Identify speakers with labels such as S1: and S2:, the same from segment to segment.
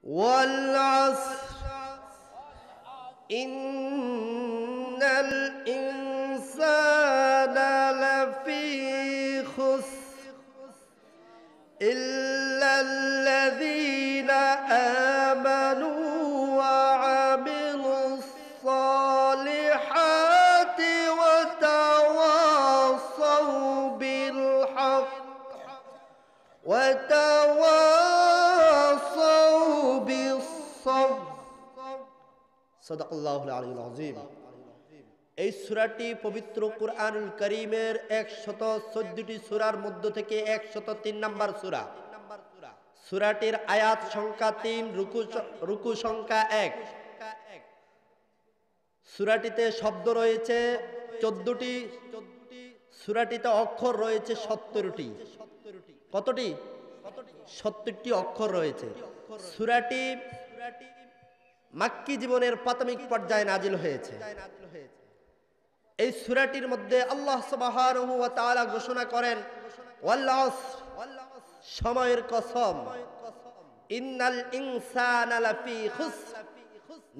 S1: والعصر إن الإنسان لفي خسر إلا الذين آمنوا وعملوا الصالحات وتواصوا بالحق وتواصوا بالصبر সাদাকাল্লাহুল আলিয়্যুল আযীম। এই সূরাটি পবিত্র কুরআনুল কারীমের 114টি সূরার মধ্য থেকে 103 নম্বর সূরা। সূরাটির আয়াত সংখ্যা 3, রুকু সংখ্যা 1। সূরাটিতে শব্দ রয়েছে 14টি, সূরাটিতে অক্ষর রয়েছে 70টি। কতটি? 70টি অক্ষর রয়েছে। সূরাটি মাক্কি জীবনের প্রাথমিক পর্যায়ে নাজিল হয়েছে। এই সূরাটির মধ্যে আল্লাহ সুবহানাহু ওয়া তাআলা ঘোষণা করেন, ওয়াল আসর, সময়ের কসম, ইন্নাল ইনসানা লাফি খুসর,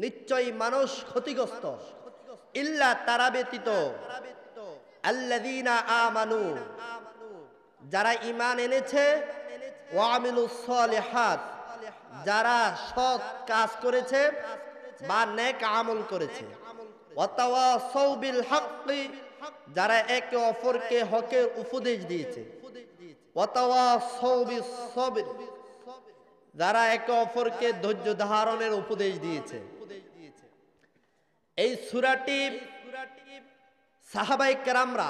S1: নিশ্চয়ই মানুষ ক্ষতিগ্রস্ত, ইল্লা তারা ব্যতীত, আল্লাযীনা আমানু, যারা ঈমান এনেছে, ওয়া আমিলুস সালিহাত, যারা সৎ কাজ করেছে বা নেক আমল করেছে, ওয়াতাওয়াসাউ বিল হাক্কি, যারা একে অপরকে হকের উপদেশ দিয়েছে, ওয়াতাওয়াসাউ বিস সবর, যারা একে অপরকে ধৈর্য ধারণের উপদেশ দিয়েছে। এই সূরাটি সাহাবায়ে কেরামরা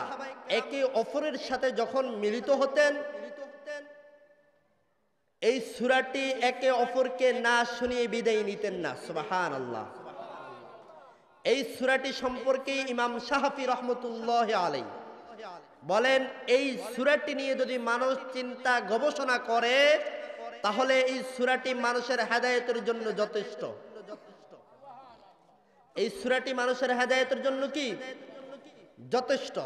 S1: একে অপরের সাথে যখন মিলিত হতেন, এই সূরাটি একে অপরকে না শুনিয়ে বিদায় নিতেন না। সুবহানাল্লাহ। এই সূরাটি সম্পর্কে ইমাম শাফি রাহমাতুল্লাহি আলাইহি বলেন, এই সূরাটি নিয়ে যদি মানুষ চিন্তা গবেষণা করে তাহলে এই সূরাটি মানুষের হেদায়েতের জন্য যথেষ্ট। এই সূরাটি মানুষের হেদায়েতের জন্য কি যথেষ্ট।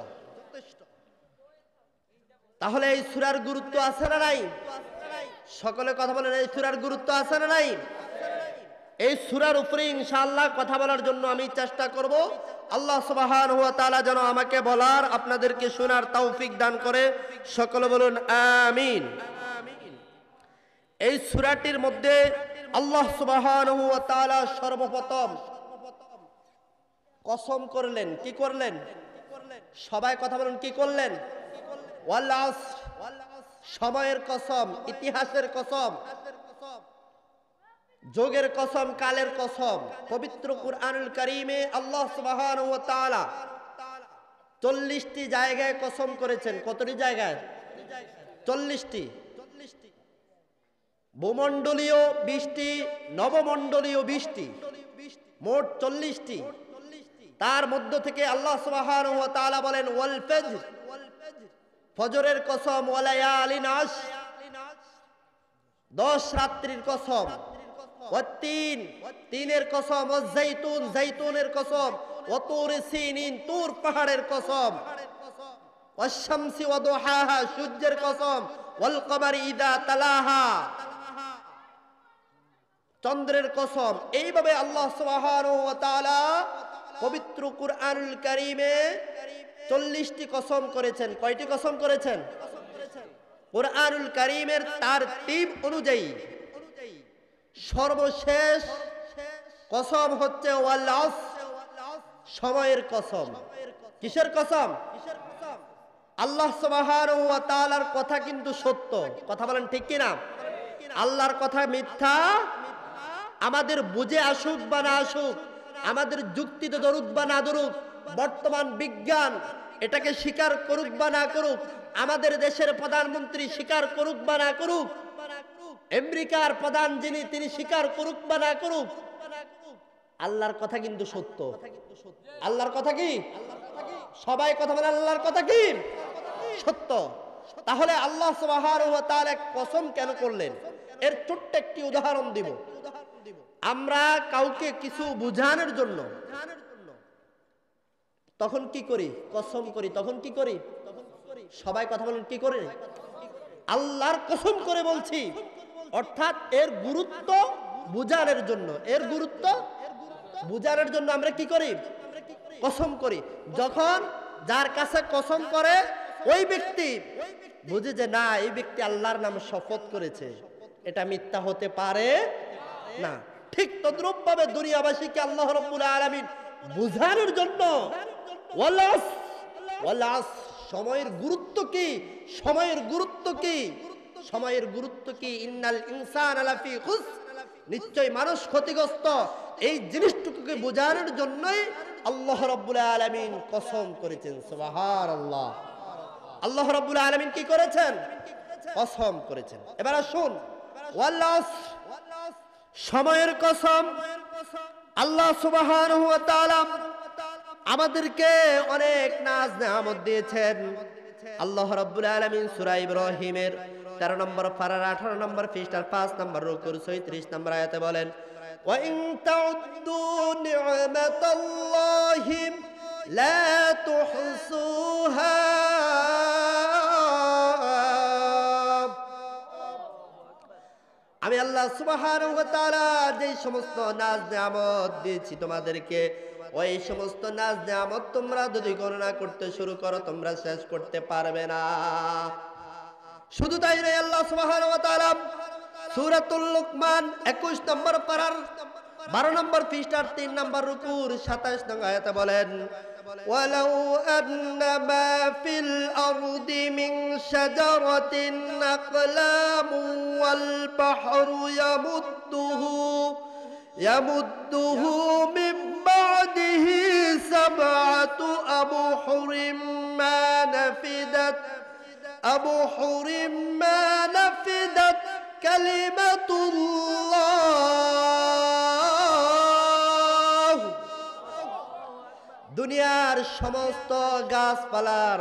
S1: তাহলে এই সূরার গুরুত্ব আছে না নাই? সকলে কথা বলেন, এই সূরার গুরুত্ব আছে না নাই? এই সূরার উপরে ইনশাআল্লাহ কথা বলার জন্য আমি চেষ্টা করব। আল্লাহ সুবহানাহু ওয়া তাআলা যেন আমাকে বলার, আপনাদেরকে শোনার তৌফিক দান করে। সকলে বলুন আমিন। এই সূরাটির মধ্যে আল্লাহ সুবহানাহু ওয়া তাআলা সর্বপ্রথম কসম করলেন। কি করলেন? সবাই কথা বলুন, কি করলেন? ওয়াল আসর, সময়ের কসম, ইতিহাসের কসম, যোগের কসম, কালের কসম। পবিত্র কুরআনুল কারীমে আল্লাহ সুবহানাহু ওয়া তাআলা 40টি জায়গায় কসম করেছেন। কতটি জায়গায়? 40টি। ভূমণ্ডলীয় 20টি, নবমণ্ডলীয় 20টি, মোট 40টি। তার মধ্য থেকে আল্লাহ সুবহানাহু ওয়া তাআলা বলেন, ওয়াল ফজর, ফজরের কসম, ওয়ালায়ালিন আশর, 10 রাত্রির কসম, ওয়াত্তিন, তিনের কসম, ওয়াজ্জাইতুন, জাইতুনের কসম, ওয়াতুরি সিনিন, তুর পাহাড়ের কসম, ওয়াশ-শামসি ওয়া দুহাহা, সূর্যের কসম, ওয়াল কমারি ইযা তালাহা, চন্দ্রের কসম। এইভাবে আল্লাহ সুবহানাহু ওয়া তাআলা পবিত্র কুরআনুল কারীমে 40টি কসম করেছেন। কয়টি কসম করেছেন? কুরআনুল কারীমের তারতিব অনুযায়ী সর্বশেষ কসম হচ্ছে ওয়াল আসর, সময়ের কসম। কিসের কসম? আল্লাহ সুবহানাহু ওয়া তাআলার কথা কিন্তু সত্য। কথা বলেন ঠিক কি না? আল্লাহর কথা মিথ্যা, আমাদের বুঝে আসুক বা না আসুক, আমাদের যুক্তিতে ধরুক বা না ধরুক, বর্তমান বিজ্ঞান এটাকে স্বীকার করুক বা না করুক, আমাদের দেশের প্রধানমন্ত্রী স্বীকার করুক বা না করুক, আমেরিকার প্রধান যিনি তিনি স্বীকার করুক বা না করুক, আল্লাহর কথা কিন্তু সত্য। আল্লাহর কথা কি? সবাই কথা বলে, আল্লাহর কথা কি সত্য। তাহলে আল্লাহ সুবহানাহু ওয়া তাআলা কসম কেন করলেন? এর ছোট্ট একটি উদাহরণ দিব। আমরা কাউকে কিছু বুঝানোর জন্য তখন কি করি? কসম করি। তখন কি করি? সবাই কথা বলেন, কি করি? আল্লাহর কসম করে বলছি, অর্থাৎ এর গুরুত্ব বুঝানোর জন্য, এর গুরুত্ব বুঝানোর জন্য আমরা কি করি? কসম করি। যখন যার কাছে কসম করে ওই ব্যক্তি বুঝে যে না, এই ব্যক্তি আল্লাহর নামে শপথ করেছে, এটা মিথ্যা হতে পারে না। ঠিক তদ্রূপ ভাবে দুনিয়াবাসীকে আল্লাহ রাব্বুল আলামিন বুঝানোর জন্য ওয়ালাস সময়ের গুরুত্ব কি, সময়ের গুরুত্ব কি, সময়ের গুরুত্ব কি, ইন্নাল ইনসানা লাফি খুস, নিশ্চয় মানুষ ক্ষতিগ্রস্ত, এই জিনিসটুকুকে বোঝানোর জন্যই আল্লাহ রাব্বুল আলামিন কসম করেছেন। সুবহানাল্লাহ। আল্লাহ রাব্বুল আলামিন কি করেছেন? কসম করেছেন। এবার আসুন, ওয়াল্লাস সময়ের কসম। আল্লাহ সুবহানাহু ওয়া তাআলা আমাদেরকে অনেক নাজ নেয়ামত দিয়েছেন। আল্লাহ রাব্বুল আলামিন সূরা ইব্রাহিমের 13 নম্বর পারার 18 নম্বর পৃষ্ঠার 5 নম্বর রুকুর 36 নম্বর আয়াতে বলেন, ওয়া ইন তাউদ্দু নি'মাতাল্লাহি লা তুহসুহা। আমি আল্লাহ সুবহানাহু ওয়া তাআলা যে সমস্ত নাজ নেয়ামত দিয়েছি তোমাদেরকে, ওই সমস্ত নাজ নেয়ামত তোমরা যদি গণনা করতে শুরু করো তোমরা শেষ করতে পারবে না। শুধু তাই নয়, আল্লাহ সুবহানাহু ওয়া তাআলা সূরাতুল লুকমান 21 নম্বর পারার 12 নম্বর পৃষ্ঠার 3 নম্বর রুকুর 27 নং আয়াতে বলেন, ওয়ালাউ আন্না মা ফিল আরদি মিন শাজারাতিন আকলামু ওয়াল বাহরু ইয়ামুদ্দুহু মিন বা'দিহি সাবআতু আবহুরিম মা নাফিদাত কালিমাতুল্লাহ। দুনিয়ার সমস্ত গাছপালার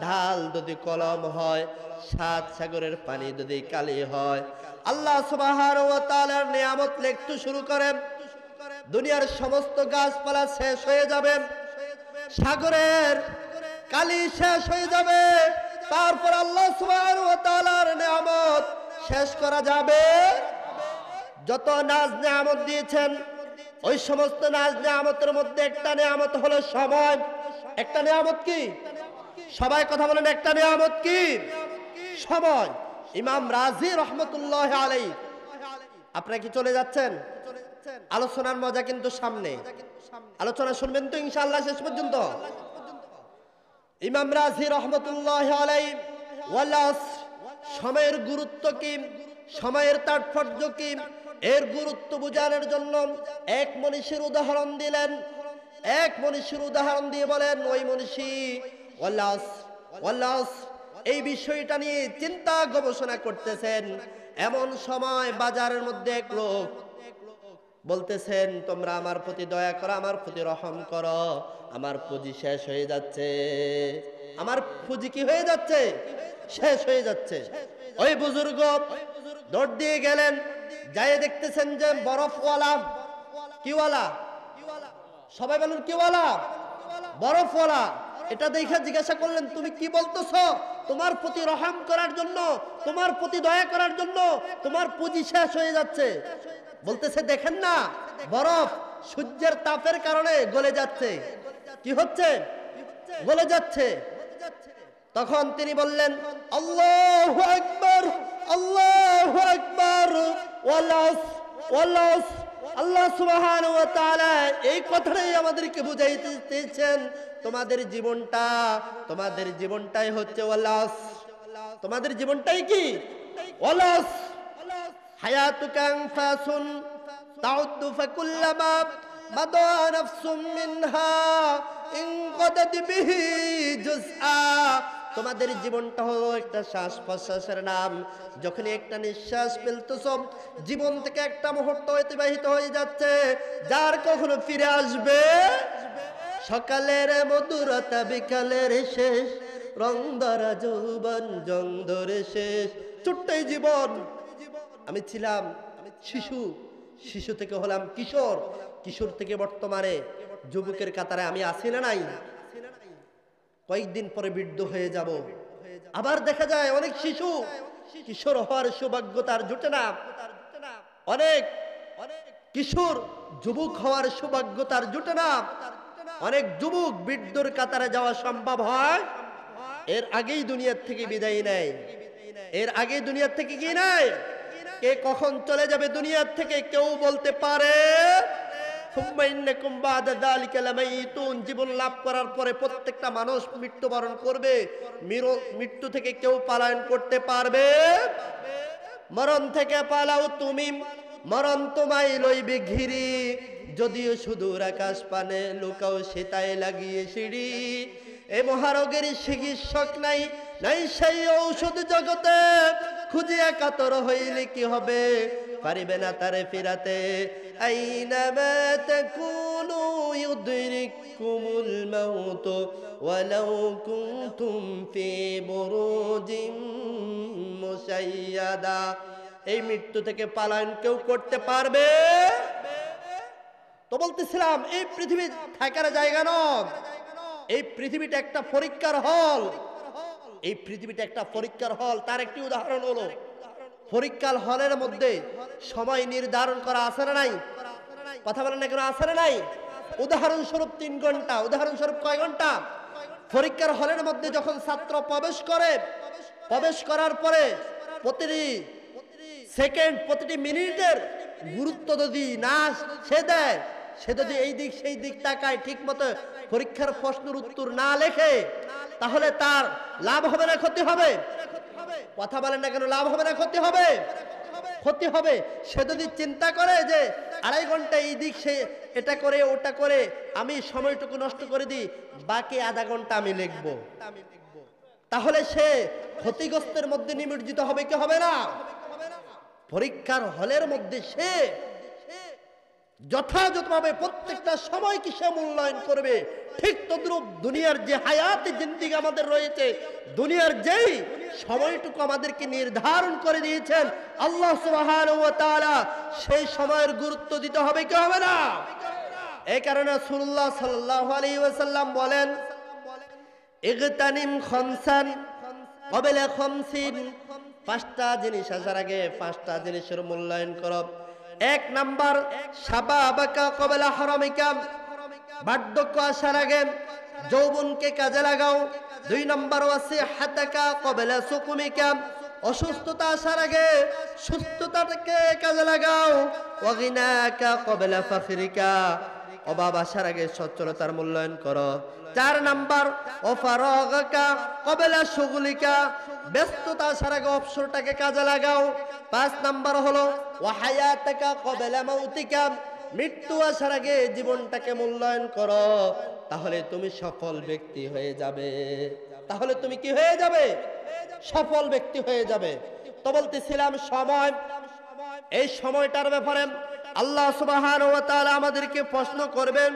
S1: ঢাল যদি কলম হয়, 7 সাগরের পানি যদি কালি হয়, আল্লাহ সুবহানাহু ওয়া তাআলার নিয়ামত লিখতে শুরু করেন, দুনিয়ার সমস্ত গাছপালা শেষ হয়ে যাবে, সাগরের কালি শেষ হয়ে যাবে, তারপর আল্লাহ সুবহানাহু ওয়া তাআলার নিয়ামত শেষ করা যাবে। যত নাজ নিয়ামত দিয়েছেন, ওই সমস্ত নাজ নিয়ামতের মধ্যে একটা নিয়ামত হলো সময়। একটা নিয়ামত কি? সবাই কথা বলেন, একটা নিয়ামত কি? সময়। ইমাম রাজি রহমতুল্লাহ আলাইহি, আপনারা কি চলে যাচ্ছেন? আলোচনার মজা কিন্তু সামনে, আলোচনা শুনবেন তো ইনশাআল্লাহ শেষ পর্যন্ত। ইমাম রাজি রহমতুল্লাহ আলাইহি ওয়ালাস সময়ের গুরুত্ব কি, সময়ের তাৎপর্য কি, এর গুরুত্ব বোঝানোর জন্য এক মনীষীর উদাহরণ দিলেন। এক মনীষীর উদাহরণ দিয়ে বলেন, ওই মনীষী ওয়াল্লাস এই বিষয়টা নিয়ে চিন্তা গবেষণা করতেছেন। এমন সময় বাজারের মধ্যে এক লোক বলতেছেন, তোমরা আমার প্রতি দয়া করো, আমার প্রতি রহম করো, আমার পুঁজি শেষ হয়ে যাচ্ছে, আমার পুঁজি কি হয়ে যাচ্ছে? শেষ হয়ে যাচ্ছে। ওই বুজুর্গ দৌড় দিয়ে গেলেন, যাই দেখতেছেন যে বরফওয়ালা, কিওয়ালা, সবাই বলুন কিওয়ালা, বরফওয়ালা। এটা দেখে জিজ্ঞাসা করলেন, তুমি কি বলতেছ? তোমার প্রতি রহম করার জন্য, তোমার প্রতি দয়া করার জন্য তোমার পুঁজি শেষ হয়ে যাচ্ছে। বলতেছে, দেখেন না, বরফ সূর্যের তাপের কারণে গলে যাচ্ছে। কি হচ্ছে? গলে যাচ্ছে। তখন তিনি বললেন, আল্লাহু আকবার, আল্লাহু আকবার, ওয়ালাস। আল্লাহ সুবহানাহু ওয়া তাআলা এই কথাটাই আমাদেরকে বুঝাইতে চেয়েছেন, তোমাদের জীবনটাই হচ্ছে ওয়ালাস। তোমাদের জীবনটাই কি? ওয়ালাস। হায়াতুকা আনফাসুন তাউদ্দু ফাকুল্লামা বাদা নাফসুম মিনহা ইনকাদাত বিহি জুজআ। তোমাদের জীবনটা হলো একটা শ্বাস প্রশ্বাসের নাম। যখন একটা নিঃশ্বাস ফেলতেছ, জীবন থেকে একটা মুহূর্ত অতিবাহিত হয়ে যাচ্ছে, যার কখনো ফিরে আসবে। সকালের মধুরতা বিকালের শেষ, রং ধরা যৌবন জং ধরে শেষ। ছোট্টই জীবন। আমি ছিলাম শিশু থেকে হলাম কিশোর, কিশোর থেকে বর্তমানে যুবকের কাতারে আমি আছি না নাই? কয়েকদিন পরে বৃদ্ধ হয়ে যাব। আবার দেখা যায় অনেক শিশু কিশোর হওয়ার সৌভাগ্য তার জুটে না। কিশোর যুবক হওয়ার সৌভাগ্য তার জুটে না। অনেক যুবক বৃদ্ধর কাতারে যাওয়া সম্ভব হয়, এর আগেই দুনিয়ার থেকে বিদায় নেয়। এর আগে দুনিয়ার থেকে কি নেয়? কে কখন চলে যাবে দুনিয়ার থেকে কেউ বলতে পারে। জীবন লাভ করার পরে প্রত্যেকটা মানুষ মৃত্যুবরণ করবে। মৃত্যু থেকে কেউ পলায়ন করতে পারবে? মরণ থেকে পালাও তুমি, মরণ তোমায় লইবে ঘিরি। যদিও সুদূর আকাশ পানে লুকাও সেটাই লাগিয়ে সিঁড়ি। এ মহারোগের চিকিৎসক নাই, নাই সেই ঔষধ জগতে। খুঁজিয়া কাতর হইলে কি হবে, পারিবে না তারে ফিরাতে। আইনামা তাকুনু ইউদরিকুমুল মাউত ওয়ালাউ কুনতুম ফি বুরুজিম মুশাইয়াদা। এই মৃত্যু থেকে পালায়ন কেউ করতে পারবে? তো বলতেছিলাম এই পৃথিবী থাকার জায়গা নয়, এই পৃথিবীটা একটা পরীক্ষার হল। এই পৃথিবীটা একটা পরীক্ষার হল। তার একটি উদাহরণ হলো, পরীক্ষার হলের মধ্যে সময় নির্ধারণ করা আছে না নাই? কথা বলেন না কেন, আছে না নাই? উদাহরণস্বরূপ 3 ঘন্টা। উদাহরণস্বরূপ কয় ঘন্টা? পরীক্ষার হলের মধ্যে যখন ছাত্র প্রবেশ করে, প্রবেশ করার পরে প্রতিটি সেকেন্ড, প্রতিটি মিনিটের গুরুত্ব যদি না সে দেয়, সে যদি এই দিক সেই দিক তাকায়, ঠিক মতো পরীক্ষার প্রশ্নের উত্তর না লেখে, তাহলে তার লাভ হবে না ক্ষতি হবে? কথা বলেন না কেন, লাভ হবে না ক্ষতি হবে? ক্ষতি হবে। সে যদি চিন্তা করে যে 2.5 ঘন্টা এই দিক সে এটা করে ওটা করে আমি সময়টুকু নষ্ট করে দিই, বাকি আধা ঘন্টা আমি লিখব, তাহলে সে ক্ষতিগ্রস্তের মধ্যে নিমজ্জিত হবে কি হবে না? পরীক্ষার হলের মধ্যে সে যথাযথভাবে প্রত্যেকটা সময়কে সে মূল্যায়ন করবে। ঠিক তদ্রূপ দুনিয়ার যে হায়াতে জিন্দিগি আমাদের রয়েছে, দুনিয়ার যেই সময়টুকু আমাদেরকে নির্ধারণ করে দিয়েছেন আল্লাহ সুবহানাহু ওয়া তাআলা, সেই সময়ের গুরুত্ব দিতে হবে কি হবে না? এই কারণে রাসূলুল্লাহ সাল্লাল্লাহু আলাইহি ওয়াসাল্লাম বলেন, ইগতানিম খামসান ক্বাবলা খামসিন। 5টা জিনিস আসার আগে 5টা জিনিসের মূল্যায়ন করো। 1 নাম্বার শাবাবাকা ক্বাবলা হারামিকা, বার্ধক্য আসার আগে যৌবনকে কাজে লাগাও। 2 নাম্বার ওয়াসিহাতাকা ক্বাবলা সুকুমিকা, অসুস্থতা আসার আগে সুস্থতাকে কাজে লাগাও। ওয়াগিনাকা ক্বাবলা ফাখরিকা, অভাব আসার আগে সচ্ছলতার মূল্যায়ন করো। 4 নাম্বার ওয়াফারাগাকা ক্বাবলা শুগলিকা, ব্যস্ততা আসার আগে অবসরটাকে কাজে লাগাও। 5 নাম্বার হলো ওয়াহায়াতাকা ক্বাবলা মাউতিকা, মৃত্যু আসার আগে জীবনটাকে মূল্যায়ন করো, তাহলে তুমি সফল ব্যক্তি হয়ে যাবে। তাহলে তুমি কি হয়ে যাবে? সফল ব্যক্তি হয়ে যাবে। তো বলতেছিলাম সময়, এই সময়টার ব্যাপারে আল্লাহ সুবহানাহু ওয়া তাআলা আমাদেরকে প্রশ্ন করবেন।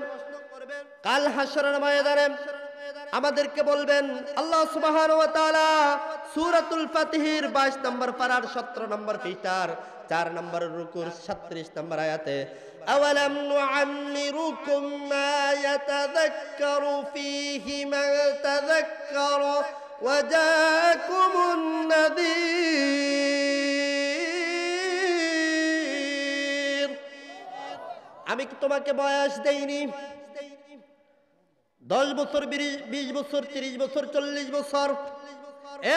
S1: কাল হাসরের ময়দানে আমাদেরকে বলবেন আল্লাহ সুবহানাহু ওয়া তাআলা সূরাতুল ফাতিহির 22 নম্বর পারার 17 নম্বর পৃষ্ঠার 4 নম্বর রুকুর 36 নম্বর আয়াতে, আওয়ালাম নুআম্মিরুকুম মা ইয়াতাযাক্কারু ফীহি মান তাযাক্কারা ওয়া জাআকুমুন নাযীর। আমি কি তোমাকে বয়স দেইনি? 10 বছর, 20 বছর, 30 বছর, 40 বছর।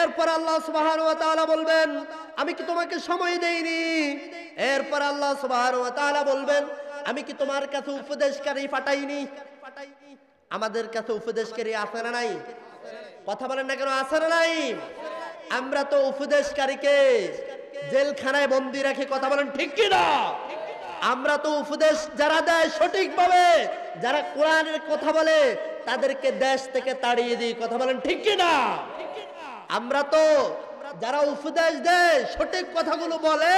S1: এরপর আল্লাহ সুবহানাহু ওয়া তাআলা বলবেন আমি কি তোমাকে সময় দেইনি? এরপর আল্লাহ সুবহানাহু ওয়া তাআলা বলবেন আমি কি তোমার কাছে উপদেশকারী পাঠাইনি? আমাদের কাছে উপদেশকারী আছে না নাই? কথা বলেন না কেন, আছে না নাই? আমরা তো উপদেশকারীকে জেলখানায় বন্দী রাখি। কথা বলেন ঠিক কি না? আমরা তো উপদেশ যারা দেয় সঠিকভাবে, যারা কোরআনের কথা বলে, তাদেরকে দেশ থেকে তাড়িয়ে দিই। কথা বলেন ঠিক কি না? আমরা তো যারা উপদেশ দেয়, সঠিক কথাগুলো বলে,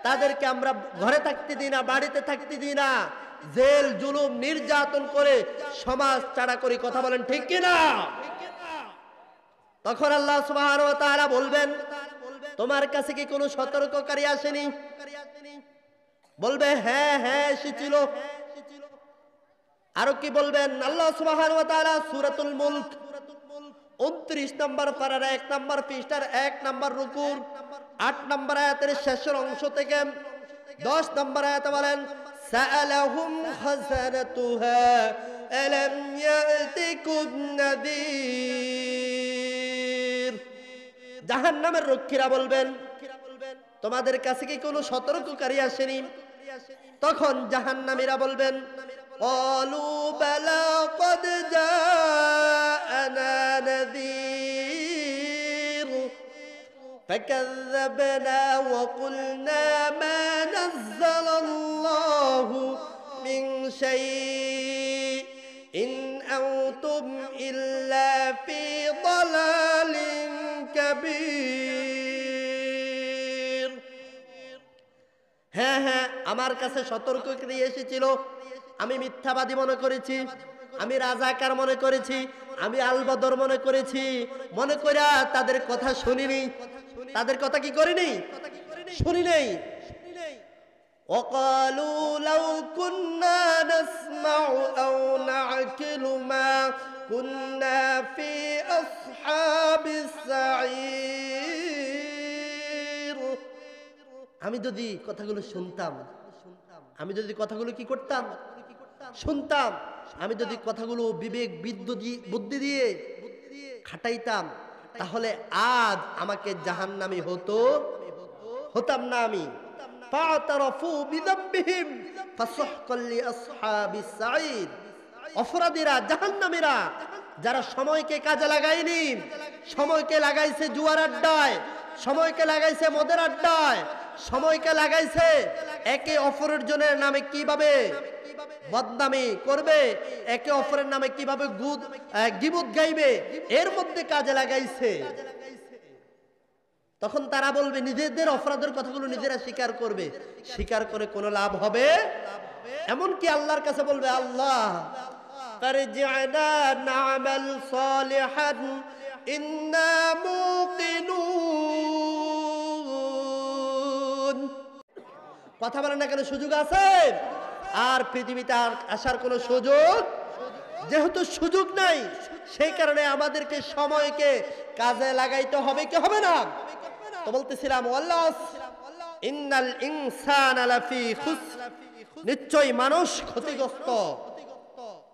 S1: তাদেরকে আমরা ঘরে থাকতে দিই না, বাড়িতে থাকতে দিই না, জেল জুলুম নির্যাতন করে সমাজ ছাড়া করি। কথা বলেন ঠিক কি না? তখন আল্লাহ সুবহানাহু ওয়া তাআলা বলবেন তোমার কাছে কি কোনো সতর্ককারী আসেনি? বলবে হ্যাঁ হ্যাঁ এসেছিল। আরো কি বলবেন? আল্লাহ সুবহানাহু ওয়া তাআলা সূরাতুল মুলক 29 নম্বর পারার 1 নম্বর পৃষ্ঠার 1 নম্বর রুকুর 8 নম্বর আয়াতের শেষের অংশ থেকে 10 নম্বর আয়াতে বলেন সাআলাহুম খাযানাতুহা আলাম ইয়াতিকুম নাযীর। জাহান্নামের রক্ষীরা বলবেন, তোমাদের কাছে কি কোনো সতর্ককারী আসেনি? তখন জাহান্নামীরা বলবেন, ক্বালু বালা ক্বাদ জাআনা নাযীর ফাকাযযাবনা ওয়া কুলনা মা নাযালাল্লাহু মিন শাইইন ইন আনতুম ইল্লা ফি দালালিন কাবীর। হ্যাঁ হ্যাঁ, আমার কাছে সতর্ককারী এসেছিল, আমি মিথ্যাবাদী মনে করেছি, আমি রাজাকার মনে করেছি, আমি আলবদর মনে করেছি, মনে কইরা তাদের কথা শুনিনি। তাদের কথা কি করিনি? শুনি নাই। وقالوا لو كنا نسمع أو نعقل ما كنا في أصحاب السعير। আমি যদি কথাগুলো শুনতাম, আমি যদি কথাগুলো কি করতাম? শুনতাম। আমি যদি কথাগুলো বিবেক বুদ্ধি দিয়ে খাটাইতাম, তাহলে আজ আমাকে জাহান্নামী হতাম না আমি। ফাতারাফু বিযামবিহিম ফাসহকাল লিআসহাবিস সাঈর। অপরাধীরা, জাহান্নামীরা, যারা সময়কে কাজে লাগায়নি, সময়কে লাগাইছে জুয়ার আড্ডায়, সময়কে লাগাইছে মদের আড্ডায়, সময়কে লাগাইছে একে অপরের জনের নামে কিভাবে বদনামি করবে, একে অপরের নামে কিভাবে গীবত গাইবে, এর মধ্যে কাজে লাগাইছে। তখন তারা বলবে, নিজেদের অপরাধের কথাগুলো নিজেরা স্বীকার করবে, স্বীকার করে কোনো লাভ হবে? এমনকি আল্লাহর কাছে বলবে, আল্লাহ ফারজি'না না'মাল সালিহান ইন্না মুকিনুন। কথা বলেন না কেন? সুযোগ আছে? আর পৃথিবীতে আসার কোনো সুযোগ, যেহেতু সুযোগ নাই, সেই কারণে আমাদেরকে সময়কে কাজে লাগাইতে হবে কি হবে না? তো বলতেছিলাম, ইন্নাল ইনসানা লাফি খুসর, নিশ্চয়ই মানুষ ক্ষতিগ্রস্ত।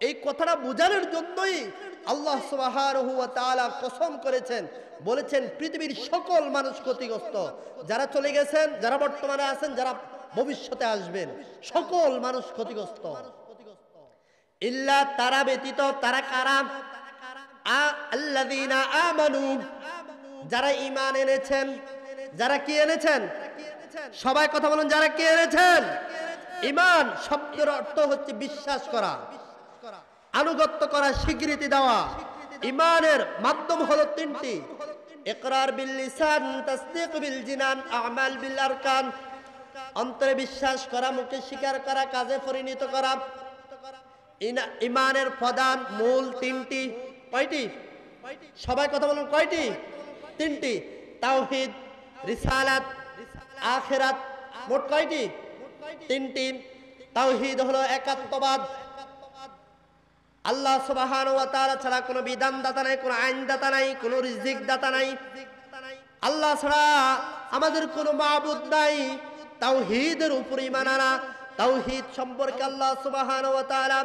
S1: এই কথাটা বোঝানোর জন্যই আল্লাহ সুবহানাহু ওয়া তাআলা কসম করেছেন, বলেছেন পৃথিবীর সকল মানুষ ক্ষতিগ্রস্ত। যারা চলে গেছেন, যারা বর্তমানে আছেন, যারা ভবিষ্যতে আসবেন, সকল মানুষ ক্ষতিগ্রস্ত। ইল্লা, তারা ব্যতীত। তারা কারা? আল্লাযীনা আমানু, যারা ঈমান এনেছেন। যারা কি এনেছেন? সবাই কথা বলুন, যারা কি এনেছেন? ঈমান শব্দের অর্থ হচ্ছে বিশ্বাস করা, আনুগত্য করা, স্বীকৃতি দেওয়া। ঈমানের মাধ্যম হলো তিনটি: ইকরার বিল লিসান, তাসদীক বিল জিনান, আমাল বিল আরকান। অন্তরে বিশ্বাস করা, মুখে স্বীকার করা, কাজে পরিণত করা। ঈমানের প্রধান মূল তিনটি। কয়টি? সবাই কথা বলুন, কয়টি? তিনটি। তাওহীদ, রিসালাত, আখিরাত। মোট কয়টি? তিনটি। তাওহীদ হলো একাত্মবাদ, আল্লাহ সুবহানাহু ওয়া তাআলা ছাড়া কোনো বিধানদাতা নাই, কোনো আইনদাতা নাই, কোনো রিজিক দাতা নাই। আল্লাহ ছাড়া আমাদের কোনো মাবুদ নাই। তাওহীদের উপর ঈমান আনা। তাওহীদ সম্পর্কে আল্লাহ সুবহানাহু ওয়া তাআলা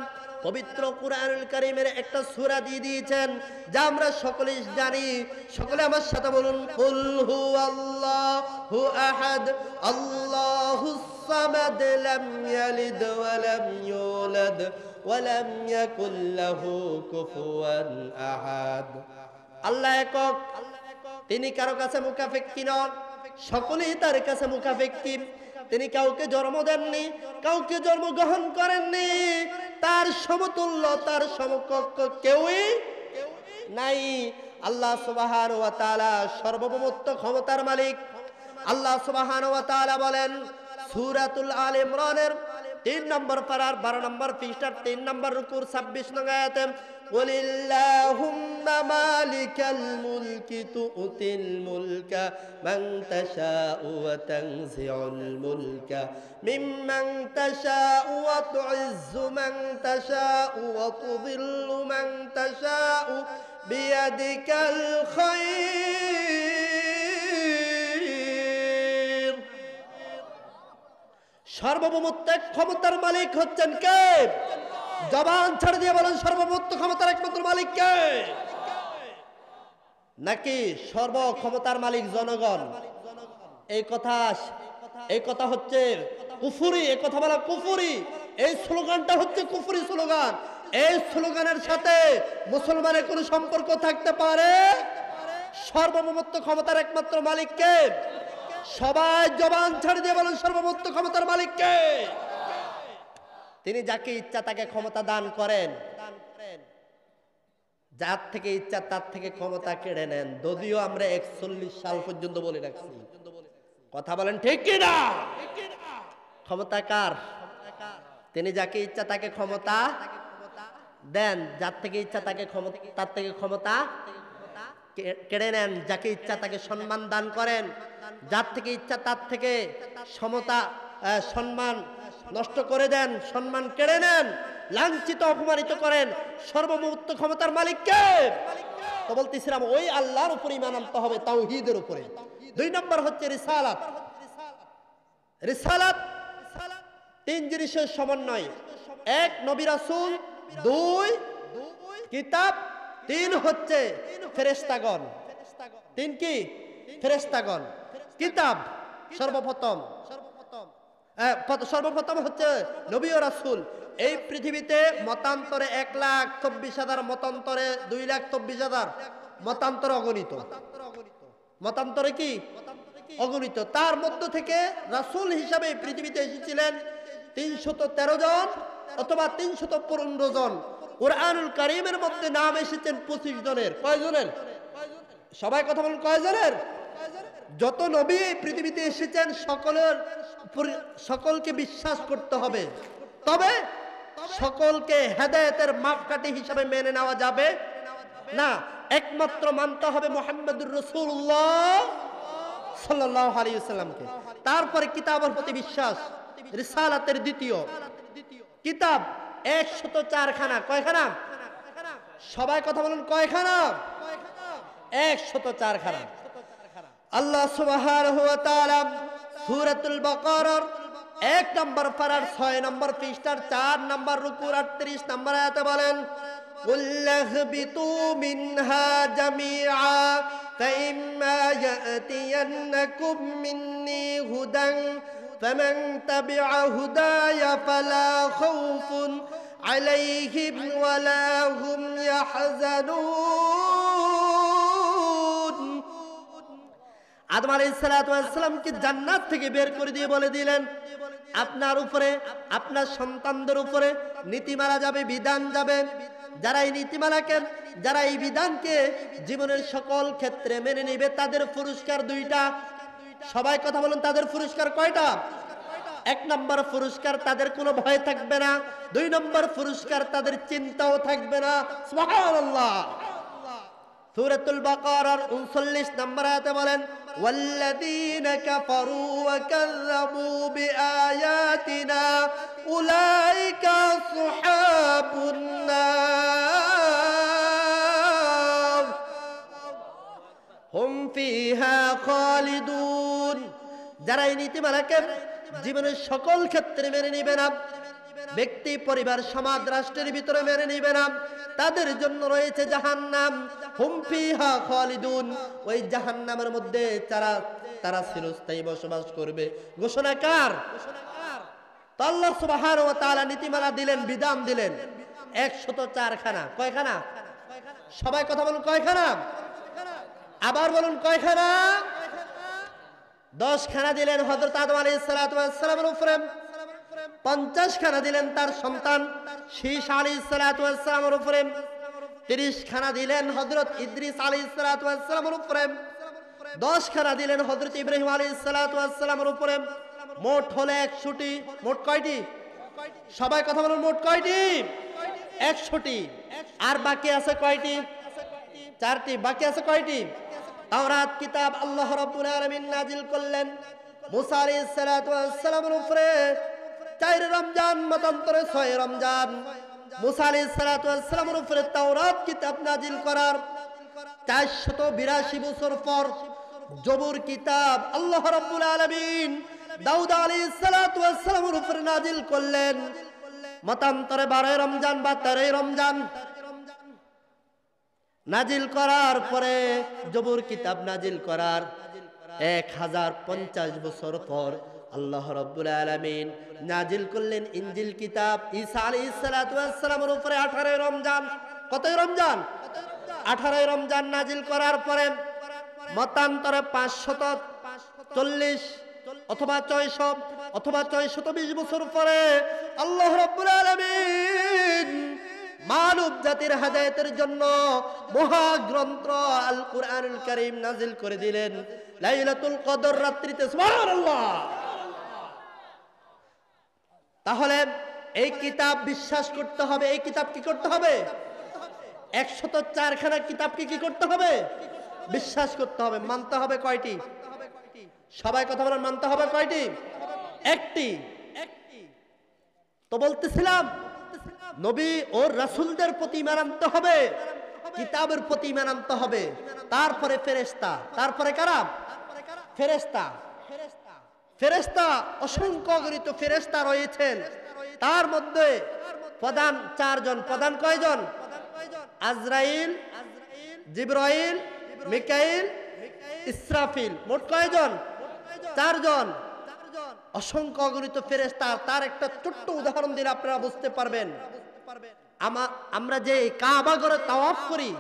S1: পবিত্র কুরআনুল কারীমের একটা সূরা দিয়ে দিয়েছেন, যা আমরা সকলেই জানি। সকলে আমার সাথে বলুন, কুল হুয়াল্লাহু আহাদ আল্লাহুস সামাদ লাম ইয়ালিদ ওয়া লাম ইউলাদ ওয়া লাম ইয়াকুল লাহু কুফুয়ান আহাদ। আল্লাহ একক, তিনি কারো কাছে মুখাপেক্ষী নন, সকলেই তার কাছে মুখাপেক্ষী। তিনি কাউকে জন্ম দেননি, কাউকে জন্মগ্রহণ করেননি, তার সমতুল্য, তার সমকক্ষ কেউই নাই। আল্লাহ সুবহানাহু ওয়া তাআলা সর্বভৌমত্ব ক্ষমতার মালিক। আল্লাহ সুবহানাহু ওয়া তাআলা বলেন সূরাতুল আল ইমরানের 3 নম্বর পারার 12 নম্বর পৃষ্ঠার 3 নম্বর রুকুর 26 নং আয়াতে, ওয়ালিল্লাহুম্মা মালিকাল মুলকি তুতিল মুলকা মান তাশাউ ওয়া তানজিউল মুলকা মিম্মান তাশাউ ওয়া তুইজ্জু মান তাশাউ ওয়া তুযিল্লু মান তাশাউ বিয়াদিকাল খায়র। সার্বভৌমত্ব ক্ষমতার মালিক হচ্ছেন কে? জবান ছেড়ে দিয়ে বলেন সার্বভৌমত্ব ক্ষমতার একমাত্র মালিক কে? নাকি সর্ব ক্ষমতার মালিক জনগণ? এই কথা হচ্ছে কুফরি, এই কথা বলা কুফরি। এই স্লোগানটা হচ্ছে কুফরি স্লোগান। এই স্লোগানের সাথে মুসলমানের কোনো সম্পর্ক থাকতে পারে? সার্বভৌমত্ব ক্ষমতার একমাত্র মালিক কে? সবাই জবান ছেড়ে দিয়ে বলেন সার্বভৌমত্ব ক্ষমতার মালিক কে? তিনি যাকে ইচ্ছা তাকে ক্ষমতা দান করেন, যার থেকে ইচ্ছা তার থেকে ক্ষমতা কেড়ে নেন। যদিও আমরা 41 সাল পর্যন্ত বলে রাখছি। কথা বলেন ঠিক কিনা? ক্ষমতা কার? তিনি যাকে ইচ্ছা তাকে ক্ষমতা দেন, যার থেকে ইচ্ছা তাকে তার থেকে ক্ষমতা কেড়ে নেন। যাকে ইচ্ছা তাকে সম্মান দান করেন, যার থেকে ইচ্ছা তার থেকে সম্মান নষ্ট করে দেন, সম্মান কেড়ে নেন, লাঞ্ছিত অপমানিত করেন। সর্বভৌমত্ব ক্ষমতার মালিক কে? তো বলতেছিলাম ওই আল্লাহর উপরে ঈমান আনতে হবে, তাওহীদের উপরে। 2 নম্বর হচ্ছে রিসালাত। রিসালাত 3 জিনিসের সমন্বয়। 1 নবী রাসূল, 2 কিতাব, 3 হচ্ছে ফেরেশতাগণ। 3 কি? ফেরেশতাগণ। কিতাব সর্বপ্রথম হচ্ছে নবী ও রাসূল। এই পৃথিবীতে মতান্তরে 1,24,000, মতান্তরে 2,24,000, মতান্তরে অগণিত। মতান্তরে কি? অগণিত। তার মধ্য থেকে রাসূল হিসাবে পৃথিবীতে এসেছিলেন 313 জন অথবা 315 জন। কুরআনুল কারীমের মধ্যে নাম এসেছেন 25 জনের। কয় জনের? সবাই কথা বলেন, কয় জনের? যত নবী এই পৃথিবীতে এসেছেন সকলকে বিশ্বাস করতে হবে, তবে সকলকে হেদায়েতের মাপকাঠি হিসাবে মেনে নেওয়া যাবে না। একমাত্র মানতে হবে মুহাম্মদুর রাসূলুল্লাহ সাল্লাল্লাহু আলাইহি ওয়াসাল্লামকে। তারপরে কিতাবের প্রতি বিশ্বাস। রিসালাতের দ্বিতীয় কিতাব 104 খানা। কয়খানা? সবাই কথা বলেন, কয়খানা? 104 খানা। আল্লাহ সুবহানাহু ওয়া তাআলা সূরাতুল বাকারার 1 নম্বর পারার 6 নম্বর পৃষ্ঠার 4 নম্বর রুকুর 38 নম্বর আয়াতে বলেন, কুল্লাহবিতু মিনহা জামিআ ফাইম্মা ইয়াতিয়ান্নাকুম মিন্নী হুদান ফামান তাবিআ হুদায়া ফালা খাউফুন আলাইহিম ওয়ালা হুম ইয়াহজানুন। আদম আলাইহিস সালাতু ওয়াস সালামকে জান্নাত থেকে বের করে দিয়ে বলে দিলেন, আপনার উপরে, আপনার সন্তানদের উপরে নীতিমালা যাবে, বিধান যাবে। যারা এই নীতিমালাকে, যারা এই বিধানকে জীবনের সকল ক্ষেত্রে মেনে নেবে, তাদের পুরস্কার 2টা। সবাই কথা বলুন, তাদের পুরস্কার কয়টা? 1 নম্বর পুরস্কার, তাদের কোনো ভয় থাকবে না। 2 নম্বর পুরস্কার, তাদের চিন্তাও থাকবে না। সুবহানাল্লাহ। সূরাতুল বাকারার 39 নম্বর আয়াতে বলেন, ওয়াল্লাযীনা কাফারু ওয়া কাযযাবু বিআয়াতিনা উলাইকা আসহাবুন নার হুম ফিহা খালিদুন। যারা এই নীতিমালাকে জীবনের সকল ক্ষেত্রে মেনে নিবে না, ব্যক্তি, পরিবার, সমাজ, রাষ্ট্রের ভিতরে মেনে নিবে না, তাদের জন্য রয়েছে জাহান্নাম। হুম ফিহা খালিদুন। ওই জাহান্নামের মধ্যে তারা চিরস্থায়ী বসবাস করবে। ঘোষণা কার? তো আল্লাহ সুবহানাহু ওয়া তাআলা নীতিমালা দিলেন, বিধান দিলেন 104 খানা। কয়খানা? সবাই কথা বলুন, কয়খানা? আবার বলুন, কয়খানা? 10 খানা দিলেন হযরত আদম আলাইহিস সালাতু ওয়াস সালামের উপরে, 50 খানা দিলেন তার সন্তান শীশ আলাইহিস সালাতু ওয়াস সালামের উপরে, 30 খানা দিলেন হযরত ইদ্রিস আলাইহিস সালাতু ওয়াস সালামের উপরে, 10 খানা দিলেন হযরত ইব্রাহিম আলাইহিস সালাতু ওয়াস সালামের উপরে। মোট হলো 100টি। মোট কয়টি? সবাই কথা বলুন, মোট কয়টি? 100টি। আর বাকি আছে কয়টি? 4টি। বাকি আছে কয়টি? তাওরাত কিতাব আল্লাহ রাব্বুল আলামিন নাজিল করলেন মুসা আলাইহিস সালাতু ওয়াস সালামের উপরে 4 রমজান, মতান্তরে 6 রমজান। মুসা আলাইহিস সালাতু ওয়াস সালামের উপরে তাওরাত কিতাব নাজিল করার 482 বছর পর জবুর কিতাব আল্লাহ রাব্বুল আলামিন দাউদ আলাইহিস সালাতু ওয়াস সালামের উপরে নাজিল করলেন মতান্তরে 12 রমজান বা 13 রমজান নাজিল করার পরে জবুর কিতাব নাজিল করার 1050 বছর পর আল্লাহ রাব্বুল আলামিন নাজিল করলেন ইনজিল কিতাব ঈসা আলাইহিস সালাতু ওয়াস সালামের উপরে 18 রমজান। কত রমজান? 18 রমজান নাজিল করার পরে মতান্তরে 540 অথবা 600 অথবা 620 বছর পরে আল্লাহ রাব্বুল আলামিন মানব জাতির হেদায়েতের জন্য মহাগ্রন্থ আল কুরআনুল কারীম নাজিল করে দিলেন লাইলাতুল কদর রাত্রিতে। সুবহানাল্লাহ। তাহলে এই কিতাব বিশ্বাস করতে হবে। এই কিতাব কি করতে হবে? 104 খানা কিতাবকে কি করতে হবে? বিশ্বাস করতে হবে। মানতে হবে কয়টি? সবাই কথা বলেন, মানতে হবে কয়টি? একটি। তো বলতেছিলাম নবী ও রাসূলদের প্রতি ঈমান আনতে হবে, কিতাবের প্রতি ঈমান আনতে হবে, তারপরে ফেরেশতা, তারপরে কারা? ফেরেশতা। ফেরেশতা অসংখ্য অগণিত ফেরেশতা রয়েছেন, তার মধ্যে প্রধান 4 জন। প্রধান কয়জন? আজরাইল, জিবরাইল, মিকাইল, ইসরাফিল। মোট কয়জন? 4 জন। অসংখ্য অগণিত ফেরেশতা। তার একটা ছোট্ট উদাহরণ দিলে আপনারা বুঝতে পারবেন। আমরা যে কাবাগরে তাওয়াফ করি,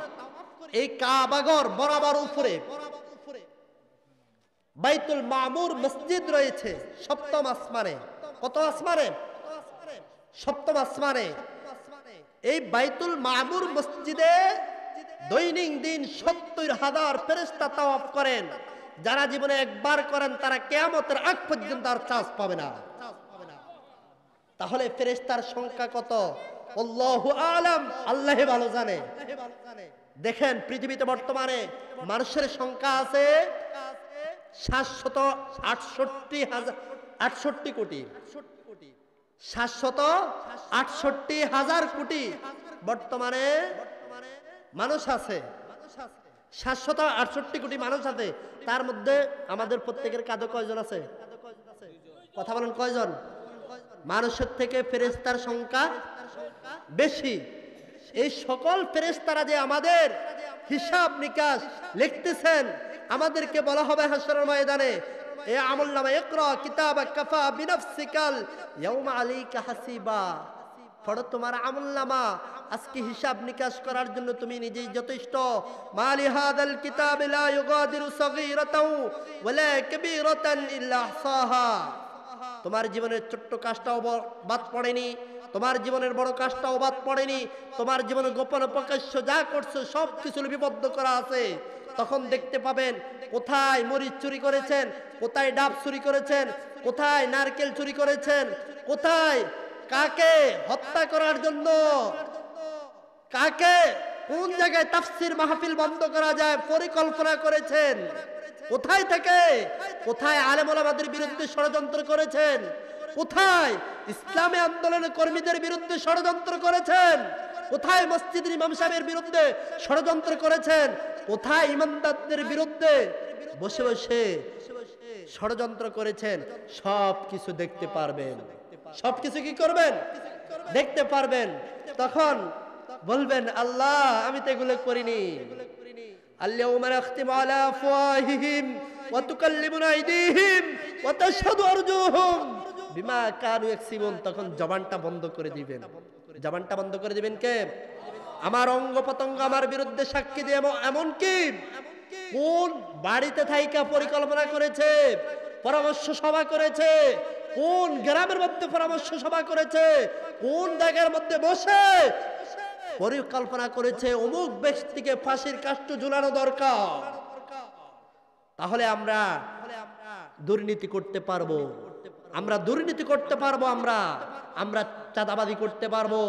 S1: এই কাবাগর বরাবর উপরে বাইতুল মামুর মসজিদ রয়েছে 7ম আসমানে। কত আসমানে? 7ম আসমানে। এই বাইতুল মামুর মসজিদে দৈনিক দিন 70,000 ফেরেশতা তাওয়াফ করেন। যারা জীবনে একবার করেন তারা কিয়ামতের আগ পর্যন্ত আর চান্স পাবে না। তাহলে ফেরেশতার সংখ্যা কত? আল্লাহু আলাম, আল্লাহই ভালো জানে। দেখেন পৃথিবীতে বর্তমানে মানুষের সংখ্যা আছে 768 কোটি। 768,000 কোটি বর্তমানে মানুষ আছে। 768 কোটি মানুষ আছে। তার মধ্যে আমাদের প্রত্যেকের কাঁধে কয়জন আছে? কথা বলেন, কয়জন? মানুষের থেকে ফেরেশতার সংখ্যা বেশি। এই সকল ফেরেশতারা যে আমাদের হিসাব নিকাশ লিখতেছেন, আমাদেরকে বলা হবে হাসরের ময়দানে, এ আমলনামা ইকরা কিতাবাক কাফা বিনাফসিকাল ইয়াউমা আলাইকা হাসিবা। পড়ো তোমার আমলনামা, আজকে হিসাব নিকাশ করার জন্য তুমি নিজেই যথেষ্ট। মালি হাদাল কিতাব লা ইউগাদিরু সগীরাতাও ওয়ালা কাবীরাতান ইল্লা আহসাহা। তোমার জীবনের ছোট্ট কাজটাও বাদ পড়েনি, তোমার জীবনের বড় কাজটাও বাদ পড়েনি, তোমার জীবনের গোপন প্রকাশ্য যা করছো সব কিছু লিপিবদ্ধ করা আছে। তখন দেখতে পাবেন কোথায় মরিচ চুরি করেছেন, কোথায় ডাব চুরি করেছেন, কোথায় নারকেল চুরি করেছেন, কোথায় কাকে হত্যা করার জন্য, কাকে কোন জায়গায় তাফসীর মাহফিল বন্ধ করা যায় পরিকল্পনা করেছেন, কোথায় থেকে কোথায় আলেম ওলামাদের বিরুদ্ধে ষড়যন্ত্র করেছেন, কোথায় ইসলামী আন্দোলনের কর্মীদের বিরুদ্ধে ষড়যন্ত্র করেছেন, কোথায় মসজিদের ইমাম সাহেবের বিরুদ্ধে ষড়যন্ত্র করেছেন, কোথায় ইমানদারদের বিরুদ্ধে বসে বসে ষড়যন্ত্র করেছেন, সব কিছু দেখতে পারবেন। সব কিছু কি করবেন? দেখতে পারবেন। তখন বলবেন আল্লাহ আমি তো এগুলো করিনি। আল-ইয়াওমা নাখতিমু আলা আফওয়াহিহিম ওয়া তুকাল্লিমুনা আইদিহিম ওয়া তাশহাদু আরজুলুহুম বিমা কানু ইয়াকসিবুন। তখন জবানটা বন্ধ করে দিবেন। জবানটা বন্ধ করে দিবেন কে? আমার অঙ্গ প্রত্যঙ্গ আমার বিরুদ্ধে সাক্ষী দিয়ে। এমন কি কোন বাড়িতে থাইকা পরিকল্পনা করেছে, পরামর্শ সভা করেছে, কোন গ্রামের মধ্যে পরামর্শ সভা করেছে, কোন জায়গার মধ্যে বসে পরিকল্পনা করেছে অমুক ব্যক্তিকে ফাঁসির কাষ্ঠ ঝুলানো দরকার। তাহলে আমরা দুর্নীতি করতে পারবো, আমরা দুর্নীতি করতে পারবো, আমরা চাঁদাবাজি করতে পারবো,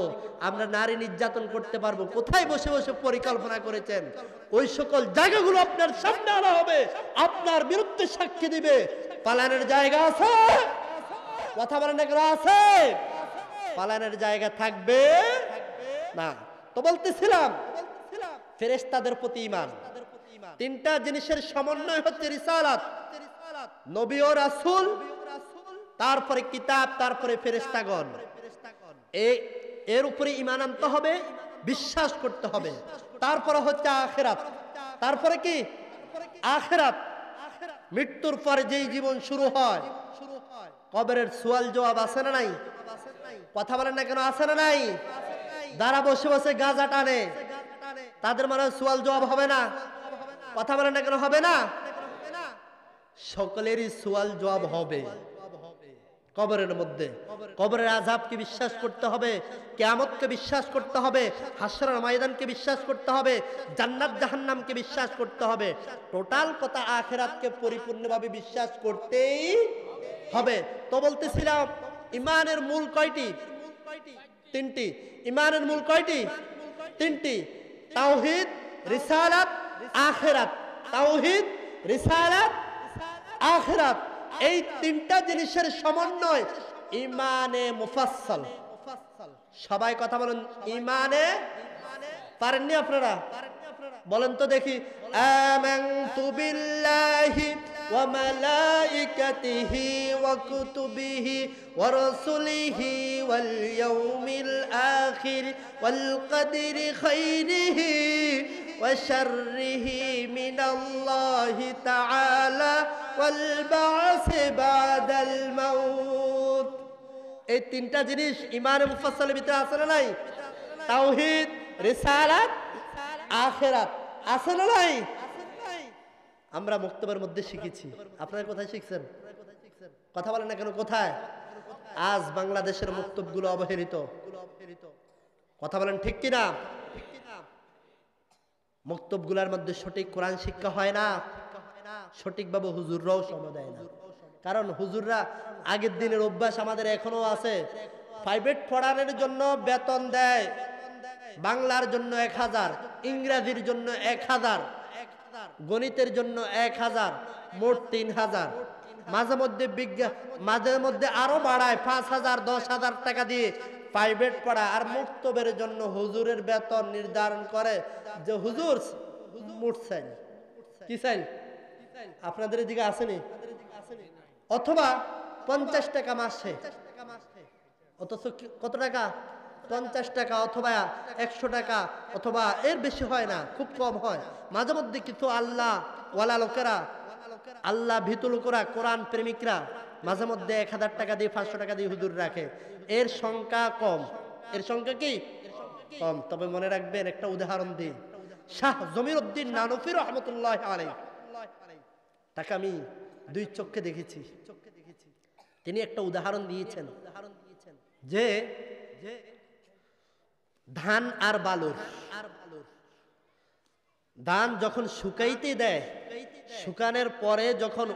S1: আমরা নারী নির্যাতন করতে পারবো। কোথায় বসে বসে পরিকল্পনা করেছেন ওই সকল জায়গাগুলো আপনার সামনে আনা হবে, আপনার বিরুদ্ধে সাক্ষী দিবে। পালানের জায়গা আছে? কথা বলেন এগুলো আছে? পালানের জায়গা থাকবে না। তো বলতেছিলাম ফেরেশতাদের প্রতি ঈমান। 3টা জিনিসের সমন্বয় হচ্ছে রিসালাত। নবী ও রাসূল তারপরে কিতাব, তারপরে ফেরেশতাগণ। এর উপরে ঈমান আনতে হবে, বিশ্বাস করতে হবে। তারপরে হচ্ছে আখিরাত। তারপরে কি? আখিরাত। মৃত্যুর পরে যেই জীবন শুরু হয়, কবরের সওয়াল জবাব আছে না নাই? কথা বলেন না কেন, আছে না নাই? যারা বসে বসে গাঁজা টানে তাদের মনে হয় সওয়াল জবাব হবে না? কথা বলেন না কেন, হবে না? সকলেরই সওয়াল জবাব হবে কবরের মধ্যে। কবরের আযাবকে বিশ্বাস করতে হবে, কিয়ামতকে বিশ্বাস করতে হবে, হাসরের ময়দানকে বিশ্বাস করতে হবে, জান্নাত জাহান্নামকে বিশ্বাস করতে হবে। টোটাল কথা আখিরাতকে পরিপূর্ণভাবে বিশ্বাস করতেই হবে। তো বলতেছিলাম ঈমানের মূল কয়টি? তিনটি। ঈমানের মূল কয়টি? তিনটি। তাওহীদ, রিসালাত, আখিরাত। তাওহীদ, রিসালাত, আখিরাত, এই তিনটা জিনিসের সমন্বয় ঈমানে মুফাসসাল। সবাই কথা বলেন, ঈমানে। পারেননি আপনারা? বলেন তো দেখি। আমানতু বিল্লাহি ওয়া মালাইকাতিহি ওয়া কুতুবিহি ওয়া রাসূলিহি ওয়াল ইয়াউমিল আখির ওয়াল কদরি খাইরিহি ওয়া শাররিহি মিনাল্লাহি তাআলা ওয়াল বা'সি বাদাল মাউত। এই তিনটা জিনিস ঈমানে মুফাসসালের ভিতরে আছে না নাই? তাওহীদ, রিসালাত, আখিরাত আছে না নাই? আমরা মুক্তবের মধ্যে শিখেছি। আপনারা কোথায় শিখছেন? কথা বলেন না কেন, কোথায়? আজ বাংলাদেশের মুক্তবগুলো অবহেলিত। কথা বলেন ঠিক কিনা? মুক্তবগুলোর মধ্যে সঠিক কোরআন শিক্ষা হয় না, সঠিকভাবে হুজুররাও সময় দেয় না। কারণ হুজুররা আগের দিনের অভ্যাস আমাদের এখনো আছে। প্রাইভেট পড়ানোর জন্য বেতন দেয়, বাংলার জন্য 1000, ইংরেজির জন্য 1000, গণিতের জন্য 1000, মোট 3000। মাঝে মধ্যে মাঝে মধ্যে আরো বাড়ায় 5000, 10,000 টাকা দিয়ে প্রাইভেট পড়া। আর মুক্তবের জন্য হুজুরের বেতন নির্ধারণ করে যে হুজুর মোট চাইল, কি চাইল? আপনাদের এদিকে আসেনি? অথবা 50 টাকা মাসে, অথচ কত টাকা? 50 টাকা অথবা 100 টাকা, অথবা এর বেশি হয় না, খুব কম হয়। মাঝে মধ্যে কিছু আল্লাহ ওয়ালা লোকেরা, আল্লাহ ভীতু লোকেরা, কোরআন প্রেমিকরা মাঝে মধ্যে 1000 টাকা দিয়ে 500 টাকা দিয়ে হুজুর রাখে। এর সংখ্যা কম। এর সংখ্যা কি? কম। তবে মনে রাখবেন, একটা উদাহরণ দিই। শাহ জমিরউদ্দিন নানফি রহমতুল্লাহ আলাইহি, তাকে আমি 2 চক্ষে দেখেছি। তিনি একটা উদাহরণ দিয়েছেন যে ধান আর বালুর, ধান যখন শুকাইতে দেয়, শুকানোর পরে যখন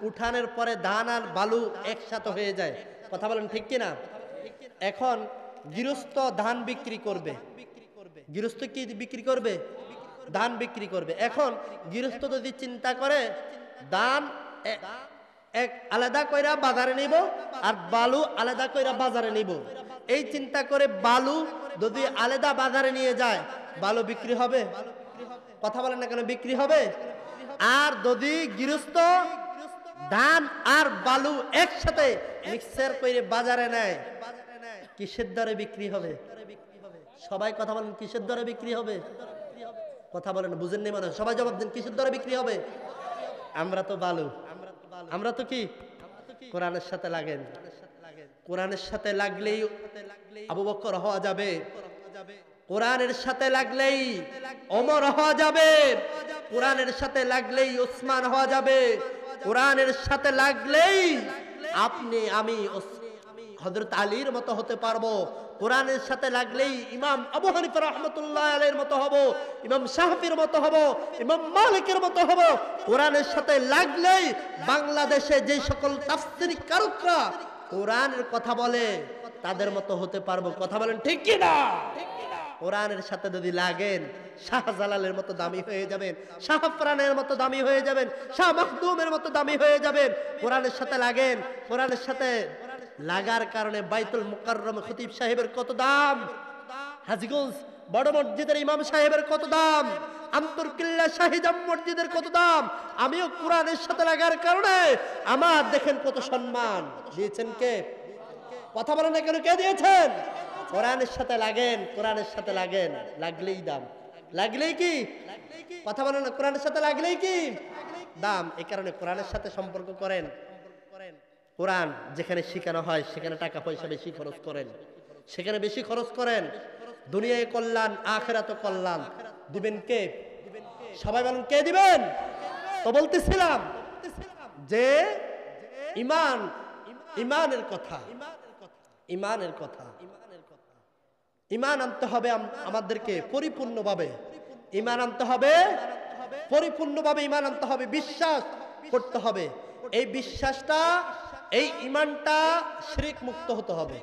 S1: উঠানোর পরে ধান আর বালু একসাথে হয়ে যায়। কথা বলেন ঠিক কিনা? এখন গৃহস্থ ধান বিক্রি করবে। গৃহস্থ কি বিক্রি করবে? ধান বিক্রি করবে। এখন গৃহস্থ যদি চিন্তা করে ধান এক আলাদা কইরা বাজারে নিব আর বালু আলাদা কইরা বাজারে নিব, এই চিন্তা করে বালু যদি আলাদা বাজারে নিয়ে যায়, বালু বিক্রি হবে? কথা বলেন না কেন, বিক্রি হবে? আর যদি গৃহস্থ ধান আর বালু একসাথে মিক্সার করে বাজারে নেয়, কিসের দরে বিক্রি হবে? সবাই কথা বলেন, কিসের দরে বিক্রি হবে? কথা বলেন, বুঝেননি মনে হয়? সবাই জবাব দেন, কিসের দরে বিক্রি হবে? আমরা তো বালু, আমরা তো কি কোরআনের সাথে লাগেন। কোরআনের সাথে লাগলেই আবু বকর হওয়া যাবে, কোরআনের সাথে লাগলেই ওমর হওয়া যাবে, কোরআনের সাথে লাগলেই ওসমান হওয়া যাবে, কোরআনের সাথে লাগলেই আপনি আমি হযরত আলীর মতো হতে পারবো, কোরআনের সাথে লাগলেই ইমাম আবু হানিফা রাহমাতুল্লাহ আলাইহির মতো হব, ইমাম শাফির মতো হব, ইমাম মালিকের মতো হব। কোরআনের সাথে লাগলেই বাংলাদেশে যে সকল তাফসীরি কারকরা কোরআনের কথা বলে তাদের মতো হতে পারবো। কথা বলেন ঠিক কি না? কোরআনের সাথে যদি লাগেন, শাহজালালের মতো দামি হয়ে যাবেন, শাহফরানের মতো দামি হয়ে যাবেন, শাহ মখদুমের মতো দামি হয়ে যাবেন। কোরআনের সাথে লাগেন। কোরআনের সাথে লাগার কারণে বাইতুল মুকাররম খতিব সাহেবের কত দাম, হাজীগঞ্জ বড় মসজিদের ইমাম সাহেবের কত দাম, আন্তরকিল্লা শাহিদাম মসজিদের কত দাম, আমিও কোরআনের সাথে লাগার কারণে আমার দেখেন কত সম্মান দিয়েছেন কে? কথা বলেন না কেন, কে দিয়েছেন? কোরআনের সাথে লাগেন, কোরআনের সাথে লাগেন, লাগলেই দাম, লাগলেই কি? কথা বলেন না, কোরআনের সাথে লাগলেই কি দাম। এই কারণে কোরআনের সাথে সম্পর্ক করেন। কোরআন যেখানে শেখানো হয় সেখানে টাকা পয়সা বেশি খরচ করেন, সেখানে বেশি খরচ করেন। দুনিয়ায় কল্যাণ, আখিরাতে কল্যাণ দিবেন কে? সবাই বলেন কে দিবেন? তো বলতেছিলাম যে ঈমান, ঈমানের কথা, ঈমানের কথা, ঈমান আনতে হবে আমাদেরকে পরিপূর্ণভাবে, ঈমান আনতে হবে পরিপূর্ণভাবে, ঈমান আনতে হবে, বিশ্বাস করতে হবে। এই বিশ্বাসটা, এই ঈমানটা শিরক মুক্ত হতে হবে।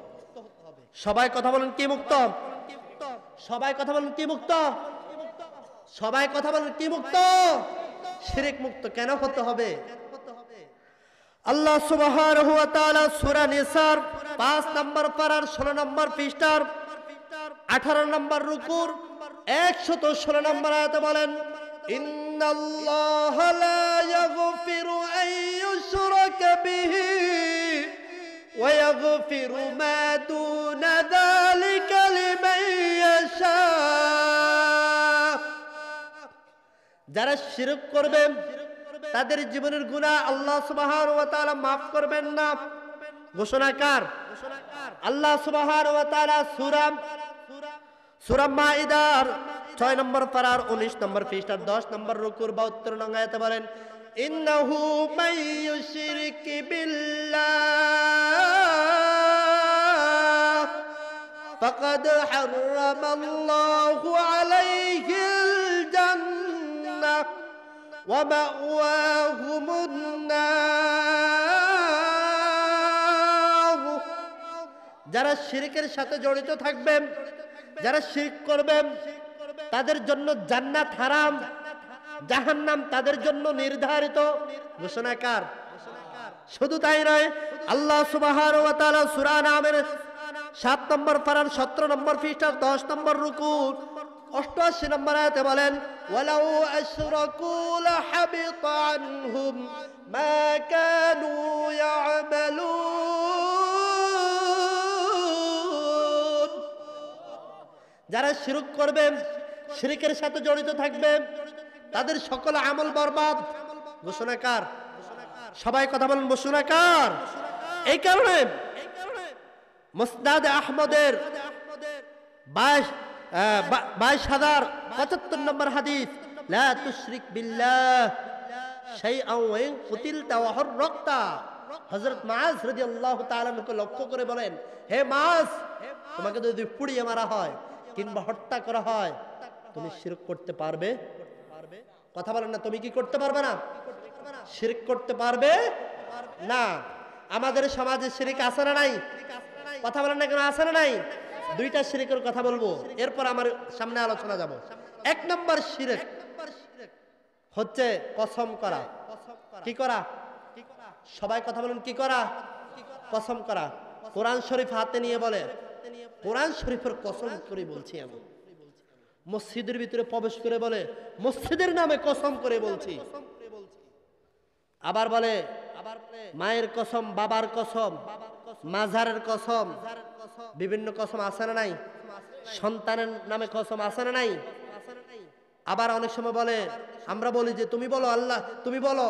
S1: সবাই কথা বলেন কি মুক্ত? সবাই কথা বলেন কি মুক্ত? সবাই কথা বলেন কি মুক্ত? শিরক মুক্ত। কেন হতে হবে? আল্লাহ সুবহানাহু ওয়া তাআলা সূরা নিসার 5 নম্বর পারার 16 নম্বর পৃষ্ঠার 18 নম্বর রুকুর 116 নম্বর আয়াতে বলেন, ইন্নাল্লাহা লা ইয়াগফিরু আন ইউশরাকা বিহি ওয়া ইয়াগফিরু মা দুনা যালিকা লিমান ইয়াশা। যারা শিরক করবে তাদের জীবনের গুনাহ আল্লাহ সুবহানাহু ওয়া তাআলা maaf করবেন না। ঘোষণাকার আল্লাহ সুবহানাহু ওয়া তাআলা সূরা মাইদার 6 নম্বর পারার 19 নম্বর পৃষ্ঠার 10 নম্বর রুকুর 72 নং আয়াতে বলেন, ইন্নাহু মান ইউশরিক বিল্লাহ ফাকাদ হারামাল্লাহু আলাইহিল জান্নাহ ওয়া মাওয়াহুমুন নার। যারা শিরকের সাথে জড়িত থাকবেন, যারা শিরক করবেন তাদের জন্য জান্নাত হারাম, জাহান্নাম তাদের জন্য নির্ধারিত। ঘোষণাকার। শুধু তাই নয়, আল্লাহ সুবহানাহু ওয়া তাআলা সূরা নামের 7 নম্বর পারার 17 নম্বর পৃষ্ঠার 10 নম্বর রুকু 88 নম্বর আয়াতে বলেন, ওয়ালাউ আশরাকু লাহাবিতা আনহুম মা কানু ইয়ামালুন। যারা শিরক করবে, শিরকের সাথে জড়িত থাকবে, তাদের সকল আমল বরবাদ। ঘোষণাকার। সবাই কথা বলেন ঘোষণাকার। এই কারণে মুসনাদ আহমদের 22,075 নম্বর হাদিস, লা তুশরিক বিল্লাহ শাইআন ওয়া ইন কুতিলতা ওয়া হুররাকতা। হযরত মুআজ রাদিয়াল্লাহু তাআলা কে লক্ষ্য করে বলেন, হে মুআজ, তোমাকে যদি পুড়িয়ে মারা হয় কিংবা হত্যা করা হয়, তুমি শিরক করতে পারবে? কথা বলেন না, তুমি কি করতে পারবে না? শিরক করতে পারবে না। আমাদের সমাজে শিরক আছে না নাই? কথা বলেন না কেন, আছে না নাই? দুইটা শিরকের কথা বলবো, এরপর আমার সামনে আলোচনা যাব। 1 নম্বর শিরক হচ্ছে কসম করা। কি করা? সবাই কথা বলেন কি করা? কসম করা। কোরআন শরীফ হাতে নিয়ে বলে, কোরআন শরীফের কসম করে বলছি আমি। মসজিদের ভিতরে প্রবেশ করে বলে, মসজিদের নামে কসম করে বলছি। আবার বলে মায়ের কসম, বাবার কসম, মাজারের কসম, বিভিন্ন কসম আছে না নাই? সন্তানের নামে কসম আছে না নাই? আবার অনেক সময় বলে, আমরা বলি যে তুমি বলো আল্লাহ, তুমি বলো,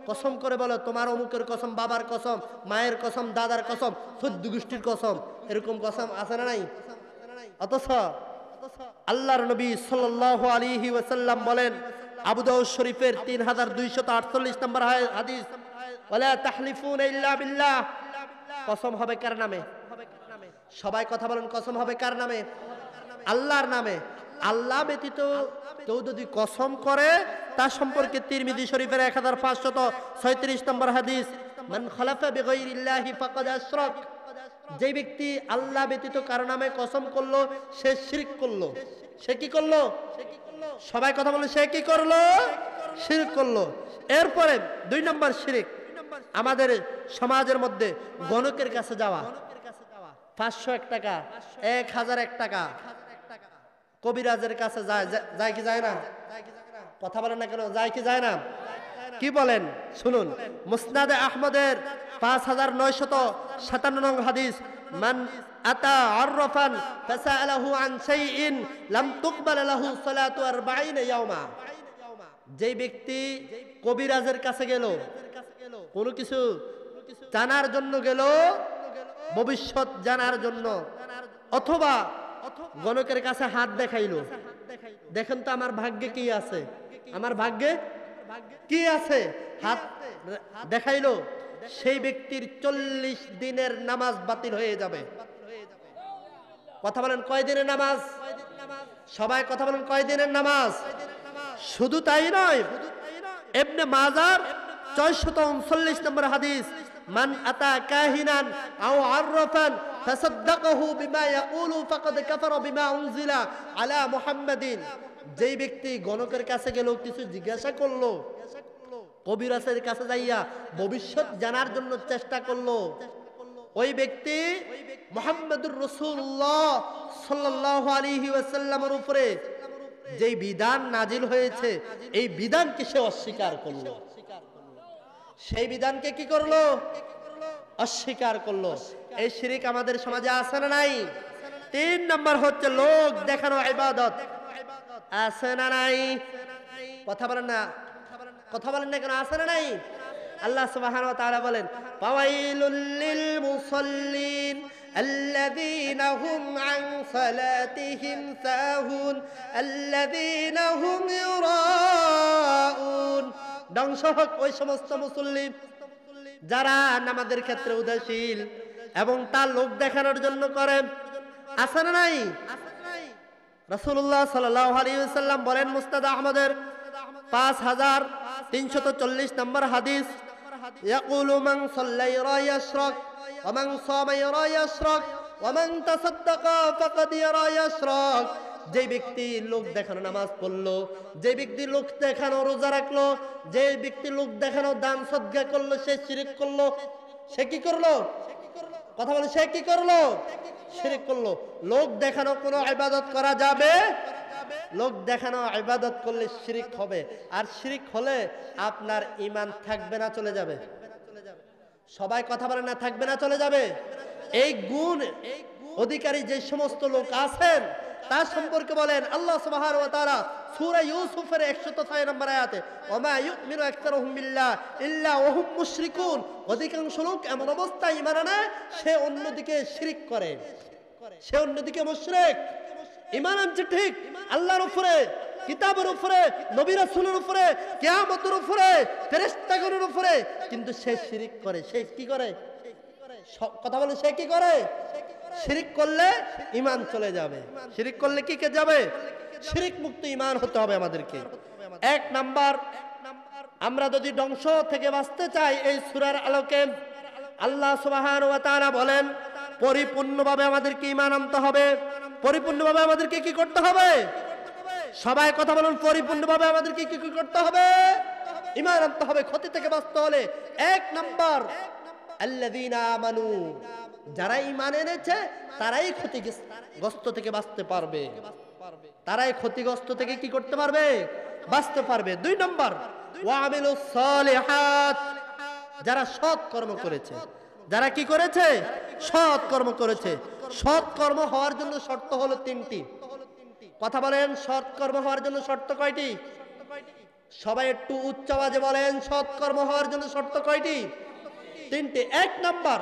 S1: কসম করে বলো তোমার অমুকের কসম, বাবার কসম, মায়ের কসম, দাদার কসম, 14 গোষ্ঠীর কসম, এরকম কসম আছে না নাই? অথচ আল্লাহর নবী সাল্লাল্লাহু আলাইহি ওয়াসাল্লাম বলেন, আবু দাউদ শরীফের 3248 নম্বর হাদিস, ওয়ালা তাহলিফুনা ইল্লা বিল্লাহ। কসম হবে কার নামে? সবাই কথা বলেন, কসম হবে কার নামে? আল্লাহর নামে। আল্লাহ ব্যতীত কেউ যদি কসম করে, তার সম্পর্কে তিরমিজি শরীফের 1536 নম্বর হাদিস, মান খালাফা বিগাইরিল্লাহি ফাকাদ আশরাক। যে ব্যক্তি আল্লাহ ব্যতীত কারো নামে কসম করলো, সে শিরক করলো। সে কি করলো? সবাই কথা বলে, সে কি করলো? শিরক করলো। এরপরে 2 নম্বর শিরক, আমাদের সমাজের মধ্যে গণকের কাছে যাওয়া। 501 টাকা, 1001 টাকা কবিরাজের কাছে যায় কি যায় না? কথা বলেন না কেন? যায় কি যায় না? কি বলেন শুনুন, মুসনাদে আহমদের 5957 নং হাদিস, মান আতা আররাফান ফাসালাহু আন শাইইন লাম তুকবাল লাহু সালাতু 40 ইয়াওমা। যেই ব্যক্তি কবিরাজের কাছে গেল, কোনো কিছু জানার জন্য গেল, ভবিষ্যৎ জানার জন্য, অথবা গণকের কাছে হাত দেখাইলো, দেখেন তো আমার ভাগ্যে কি আছে, আমার ভাগ্যে কি আছে, হাত দেখাইলো, সেই ব্যক্তির 40 দিনের নামাজ বাতিল হয়ে যাবে। কথা বলেন কয় দিনের নামাজ? সবাই কথা বলেন কয় দিনের নামাজ? শুধু তাই নয়, ইবনে মাজার 639 নম্বর হাদিস, মান আতা কাহিনান আও আররাফান ফাসাদ্দাকাহু বিমা ইয়াকুলু ফাকাদ কাফারা বিমা উনজিলা আলা মুহাম্মাদিন। যেই ব্যক্তি গণকের কাছে গেল, কিছু জিজ্ঞাসা করলো, কবিরাজের কাছে যাইয়া ভবিষ্যৎ জানার জন্য চেষ্টা করলো, ওই ব্যক্তি মুহাম্মদুর রাসূলুল্লাহ সাল্লাল্লাহু আলাইহি ওয়াসাল্লামের উপরে যেই বিধান নাজিল হয়েছে, এই বিধানকে সে অস্বীকার করলো। সেই বিধানকে কি করলো? অস্বীকার করলো। এই শিরক আমাদের সমাজে আছে না নাই? 3 নম্বর হচ্ছে লোক দেখানো ইবাদত, আছে না নাই? কথা বলেন না, কথা বলেন না কেন? আছে না নাই? আল্লাহ সুবহানাহু ওয়া তাআলা বলেন, ফাওয়াইলুল লিল মুসাল্লিন الذين هم عن صلاتهم ساهون الذين هم يراءون। ধ্বংস হোক ওই সমস্ত মুসল্লি যারা নামাজের ক্ষেত্রে উদাসীন এবং তা লোক দেখানোর জন্য করে। আছে না নাই? রাসূলুল্লাহ সাল্লাল্লাহু আলাইহি ওয়াসাল্লাম বলেন, মুসনাদ আহমদের 5340 নম্বর হাদিস, ইয়াকুলু মান সাল্লা ইরা ইয়াশরাক ওয়া মান সামা ইরা ইয়াশরাক ওয়া মান তাসাদ্দাকা ফাকাদ ইরা ইয়াশরাক। যে ব্যক্তি লোক দেখানো নামাজ পড়লো, যে ব্যক্তি লোক দেখানো রোজা রাখলো, যে ব্যক্তি লোক দেখানো দান সদকা করলো, সে শিরক করলো। সে কি করলো? কথা বলে, সে কি করলো? শিরক করলো। লোক দেখানো কোনো ইবাদত করা যাবে? লোক দেখানো ইবাদত করলে শিরক হবে, আর শিরক হলে আপনার ঈমান থাকবে না চলে যাবে? সবাই কথা বলে না, থাকবে না চলে যাবে? এই গুণ অধিকারী যে সমস্ত লোক আছেন তার সম্পর্কে বলেন আল্লাহ সুবহানাহু ওয়া তাআলা সূরা ইউসুফের 106 নম্বর আয়াতে, ওমা ইউমিনু আকতারুহুম বিল্লাহ ইল্লা ওয়া হুম মুশরিকুন। অধিকাংশ লোক এমন অবস্থায় ঈমান আনে, সে অন্যদিকে শিরক করে, সে অন্যদিকে মুশরিক। ঈমান আনছে ঠিক আল্লাহর উপরে, কিতাবের উপরে, নবী রাসূলের উপরে, কিয়ামতের উপরে, ফেরেশতাগণের উপরে, কিন্তু সে শিরক করে। সে কি করে? কথা বলে, সে কি করে? শিরক করলে ঈমান চলে যাবে। শিরক করলে কি কে যাবে? শিরক মুক্ত ঈমান হতে হবে আমাদেরকে। 1 নাম্বার, আমরা যদি ধ্বংস থেকে বাঁচতে চাই, এই সূরার আলোকে আল্লাহ সুবহানাহু ওয়া তাআলা বলেন, পরিপূর্ণভাবে আমাদেরকে ঈমান আনতে হবে। পরিপূর্ণভাবে আমাদেরকে কি করতে হবে? সবাই কথা বলুন, পরিপূর্ণভাবে আমাদেরকে কি কি করতে হবে? ঈমান আনতে হবে। ক্ষতি থেকে বাঁচতে হলে 1 নাম্বার, আল্লাযীনা আমানু, যারা ঈমান এনেছে তারাই ক্ষতিগ্রস্ত থেকে বাঁচতে পারবে, তারাই ক্ষতিগ্রস্ত থেকে কি করতে পারবে? বাঁচতে পারবে। 2 নাম্বার, ওয়া আমিলুস সালিহাত, যারা সৎ কর্ম করেছে। যারা কি করেছে? সৎ কর্ম করেছে। সৎ কর্ম হওয়ার জন্য শর্ত হলো 3টি। কথা বলেন, সৎ কর্ম হওয়ার জন্য শর্ত কয়টি? সবাই একটু উচ্চ আওয়াজে বলেন, সৎ কর্ম হওয়ার জন্য শর্ত কয়টি? 3টি। 1 নাম্বার,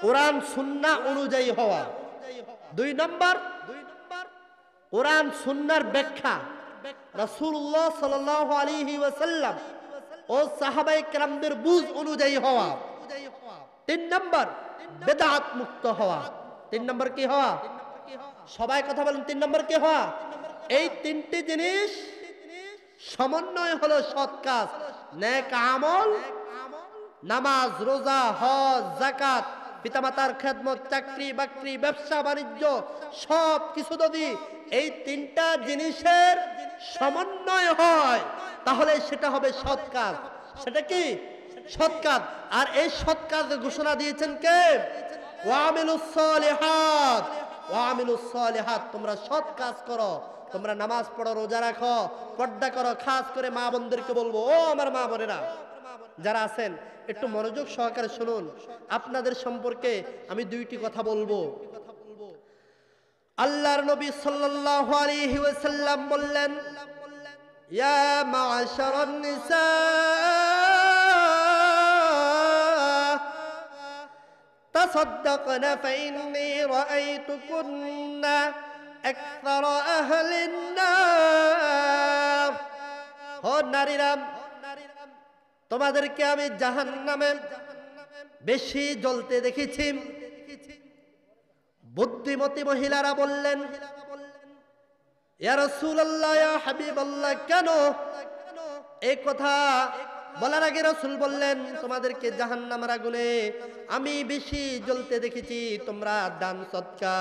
S1: কোরআন সুন্নাহ অনুযায়ী হওয়া। 2 নাম্বার, কোরআন সুন্নাহর ব্যাখ্যা, রাসূলুল্লাহ সাল্লাল্লাহু আলাইহি ওয়াসাল্লাম ও সাহাবায়ে কেরামদের বুঝ অনুযায়ী হওয়া। 3 নাম্বার, বিদআত মুক্ত হওয়া। 3 নাম্বার কি হওয়া? সবাই কথা বলেন, 3 নাম্বার কি হওয়া? এই 3টি জিনিস সমন্বয় হলো সৎ কাজ, নেক আমল, নামাজ, রোজা, হজ, যাকাত, পিতামাতার খেদমত, চাকরি বাকরি, ব্যবসা বাণিজ্য, সব কিছু যদি এই 3টা জিনিসের সমন্বয় হয়, তাহলে সেটা হবে সৎ কাজ। সেটা কি? সৎ কাজ। আর এই সৎ কাজের ঘোষণা দিয়েছেন কে? ওয়া আমিলুস সালিহাত ওয়া আমিলুস সালিহাত, তোমরা সৎ কাজ করো, তোমরা নামাজ পড়ো, রোজা রাখো, পর্দা করো। খাস করে মা বোনদেরকে বলবো, ও আমার মা বোনেরা যারা আছেন একটু মনোযোগ সহকারে শুনুন। আপনাদের সম্পর্কে আমি দুইটি কথা বলবো। আল্লাহর নবী সাল্লাল্লাহু আলাইহি ওয়াসাল্লাম বললেন, ইয়া মা'শারান নিসা তাসাদ্দাকনা ফাইন্নী রাআইতুকুন্না আকসারা আহলিন নার। ও নারীরা, তোমাদেরকে আমি জাহান্নামে বেশি জ্বলতে দেখেছি। বুদ্ধিমতী মহিলারা বললেন, ইয়া রাসূলুল্লাহ, ইয়া হাবিবাল্লাহ, কেন? এই কথা বলার আগে রাসূল বললেন, তোমাদেরকে জাহান্নামের আগুনে আমি বেশি জ্বলতে দেখেছি। তোমরা দান সদকা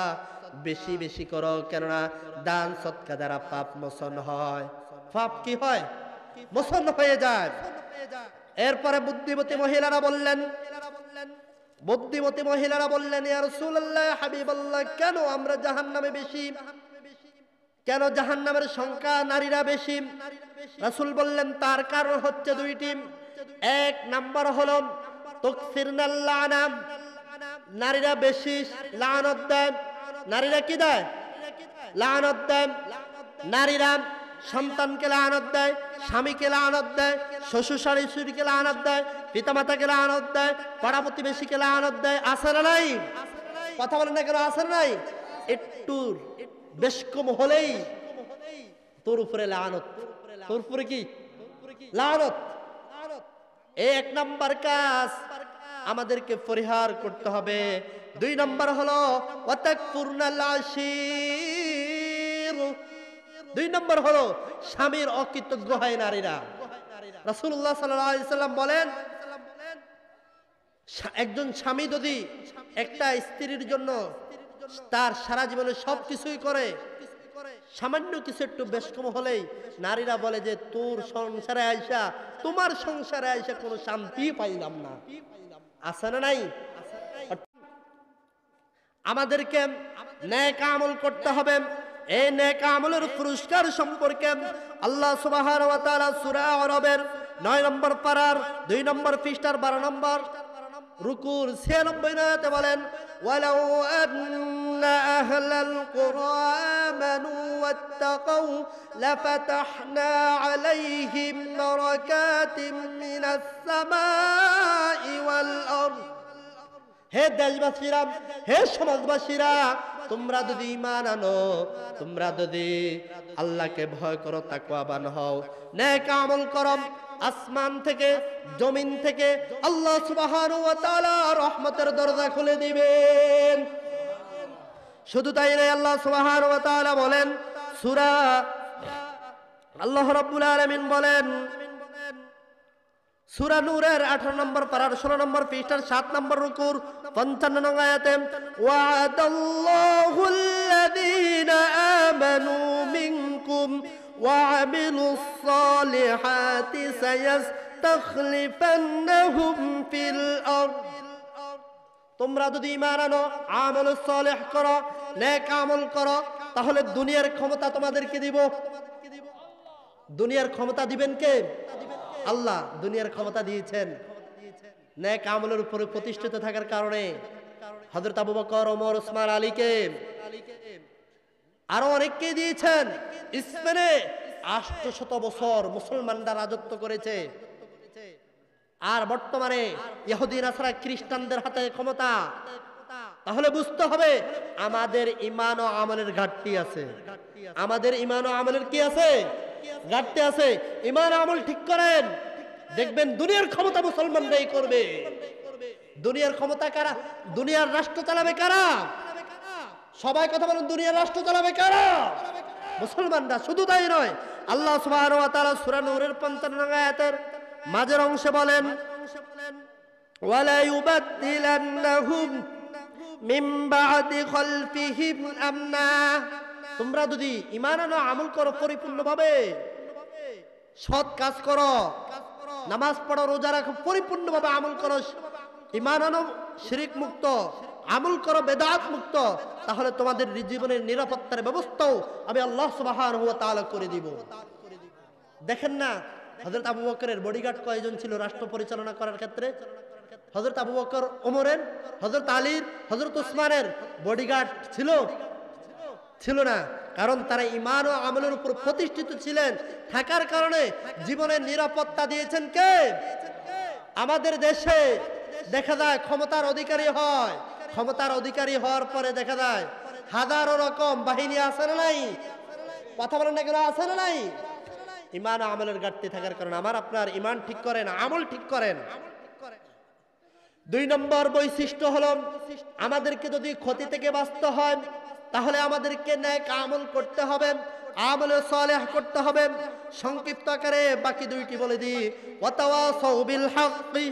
S1: বেশি বেশি করো, কেননা দান সদকা দ্বারা পাপ মোচন হয়। পাপ কি হয়? মোচন হয়ে যায়। এরপরে বুদ্ধিমতী মহিলারা বললেন, ইয়া রাসূলুল্লাহ, ইয়া হাবিবাল্লাহ, কেন আমরা জাহান্নামে বেশি? কেন জাহান্নামের সংখ্যা নারীরা বেশি? রাসূল বললেন, তার কারণ হচ্ছে দুইটি। এক নাম্বার হলো তাকসিরনাল লানা, নারীরা বেশি লানত দেয়। নারীরা কি দেয়? লানত দেয়। নারীরা সন্তানকে লানত দেয়, স্বামীকে লানত দেয়, শ্বশুর শাশুড়িকে লানত দেয়, পিতামাতাকে লানত দেয়, পাড়া প্রতিবেশীকে লানত দেয়। আছে না নাই? কথা বলেন না কেন? আছে না নাই? একটু বেশ কম হলেই তোর উপরে লানত, তোর উপরে কি লানত। এক নাম্বার কাজ আমাদেরকে পরিহার করতে হবে। দুই নাম্বার হলো ওয়াতাকফুরনাল আশীর। দুই নম্বর হলো স্বামীর অকৃতজ্ঞ হয় নারীরা। রাসূলুল্লাহ সাল্লাল্লাহু আলাইহি ওয়াসাল্লাম বলেন, একজন স্বামী যদি একটা স্ত্রীর জন্য তার সারা জীবনে সবকিছুই করে, সামান্য কিছু একটু বেশকম হলেই নারীরা বলে যে তোর সংসারে আইসা, তোমার সংসারে আইসা কোনো শান্তি পাইলাম না। আছে না নাই? আমাদেরকে নেক আমল করতে হবে। এই নেক আমলের পুরস্কার সম্পর্কে আল্লাহ সুবহানাহু ওয়া তাআলা সূরা আরবের 9 নম্বর পারার 2 নম্বর পৃষ্ঠার 12 নম্বর রুকুর 96 আয়াতে বলেন, ওয়ালাউ আন্না আহলাল কুরা আমানু ওয়াত্তাকাউ লাফাতাহনা আলাইহিম বারাকাতিম মিনাস সামাই ওয়াল আরদ। হে দেশবাসীরা, হে সমাজবাসীরা, তোমরা যদি ঈমান আনো, তোমরা যদি আল্লাহকে ভয় করো, তাকওয়াবান হও, নেক আমল করো, আসমান থেকে জমিন থেকে আল্লাহ সুবহানাহু ওয়া তাআলা রহমতের দরজা খুলে দিবেন। শুধু তাই নয়, আল্লাহ সুবহানাহু ওয়া তাআলা বলেন, সূরা আল্লাহ রাব্বুল আলামিন বলেন সূরা নূরের 18 নম্বর পারার 16 নম্বর পৃষ্ঠার 7 নম্বর রুকুর 55 নং আয়াতে, ওয়া'দাল্লাহুল্লাযীনা আমানু মিনকুম ওয়া আমিলুস সালিহাতি সায়াস্তাখলিফান্নাহুম ফিল আরদ। তোমরা যদি ঈমান আনো, আমল সালেহ করো, নেক আমল করো, তাহলে দুনিয়ার ক্ষমতা তোমাদেরকে দিব। দুনিয়ার ক্ষমতা দিবেন কে? আল্লাহ দুনিয়ার ক্ষমতা দিয়েছেন নেক আমলের উপরে প্রতিষ্ঠিত থাকার কারণে। হযরত আবু বকর, ওমর, ওসমান, আলীকে, আরো অনেককে দিয়েছেন। স্পেনে 800 বছর মুসলমানরা রাজত্ব করেছে, আর বর্তমানে ইহুদি নাসারা খ্রিস্টানদের হাতে ক্ষমতা। তাহলে বুঝতে হবে আমাদের ঈমান ও আমলের ঘাটতি আছে। আমাদের ঈমান ও আমলের কি আছে? ঘাটতি আছে। ঈমান আমল ঠিক করেন, দেখবেন দুনিয়ার ক্ষমতা মুসলমানরাই করবে। দুনিয়ার ক্ষমতা কারা? দুনিয়ার রাষ্ট্র চালাবে কারা? সবাই কথা বলেন, দুনিয়ার রাষ্ট্র চালাবে কারা? মুসলমানরা। শুধু তাই নয়, আল্লাহ সুবহানাহু ওয়া তাআলা সূরা নূরের 55 নং আয়াতের মাঝের অংশে বলেন, ওয়ালা ইউবাদদিলান্নাহুম মিন বা'দি খালফিহিম আমনা। তোমরা যদি ঈমান আনো, আমল করো পরিপূর্ণভাবে, সৎ কাজ করো, নামাজ পড়ো, রোজা রাখো, পরিপূর্ণভাবে আমল করো, ঈমান আনো, শিরক মুক্ত, আমল করো বেদাত মুক্ত, তাহলে তোমাদের জীবনের নিরাপত্তার ব্যবস্থাও আমি আল্লাহ সুবহানাহু ওয়া তাআলা করে দিব। দেখেন না হযরত আবু বকরের বডিগার্ড কয়জন ছিল রাষ্ট্র পরিচালনা করার ক্ষেত্রে? হযরত আবু বকর, ওমরের, হযরত আলীর, হযরত উসমানের বডিগার্ড ছিল? ছিল না। কারণ তারা ঈমান ও আমলের উপর প্রতিষ্ঠিত ছিলেন, থাকার কারণে জীবনের নিরাপত্তা দিয়েছেন কে? আমাদের দেশে দেখা যায় ক্ষমতার অধিকারী হয়, ক্ষমতার অধিকারী হওয়ার পরে দেখা যায় হাজারো রকম বাহিনী আছে না নাই? কথা বলেন না কেন, আছে না নাই? ঈমান ও আমলের ঘাটতি থাকার কারণে আমার আপনার ঈমান ঠিক করেন, আমল ঠিক করেন। 2 নম্বর বৈশিষ্ট্য হলো আমাদেরকে যদি ক্ষতি থেকে বাঁচতে হয় তাহলে আমাদেরকে নেক আমল করতে হবে, আমলে সালেহ করতে হবে। সংক্ষিপ্ত আকারে বাকি 2টি বলে দিই। ওয়াতাওয়াসাউ বিল হাক্কি,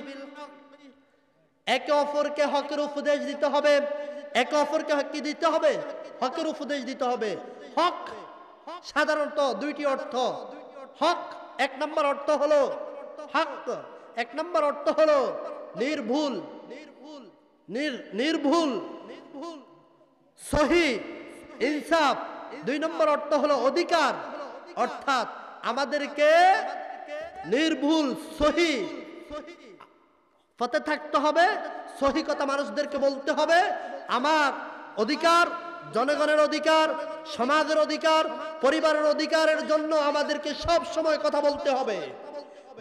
S1: একে অপরকে হকের উপদেশ দিতে হবে। একে অপরকে কি দিতে হবে? হকের উপদেশ দিতে হবে। হক সাধারণত 2টি অর্থ। হক 1 নম্বর অর্থ হলো হক, 1 নম্বর অর্থ হলো নির্ভুল, নির্ভুল, সহি, ইনসাফ। 2 নম্বর অর্থ হলো অধিকার, অর্থাৎ আমাদেরকে নির্ভুল সহি পথে থাকতে হবে, সহি কথা মানুষদেরকে বলতে হবে। আমার অধিকার, জনগণের অধিকার, সমাজের অধিকার, পরিবারের অধিকারের জন্য আমাদেরকে সব সময় কথা বলতে হবে।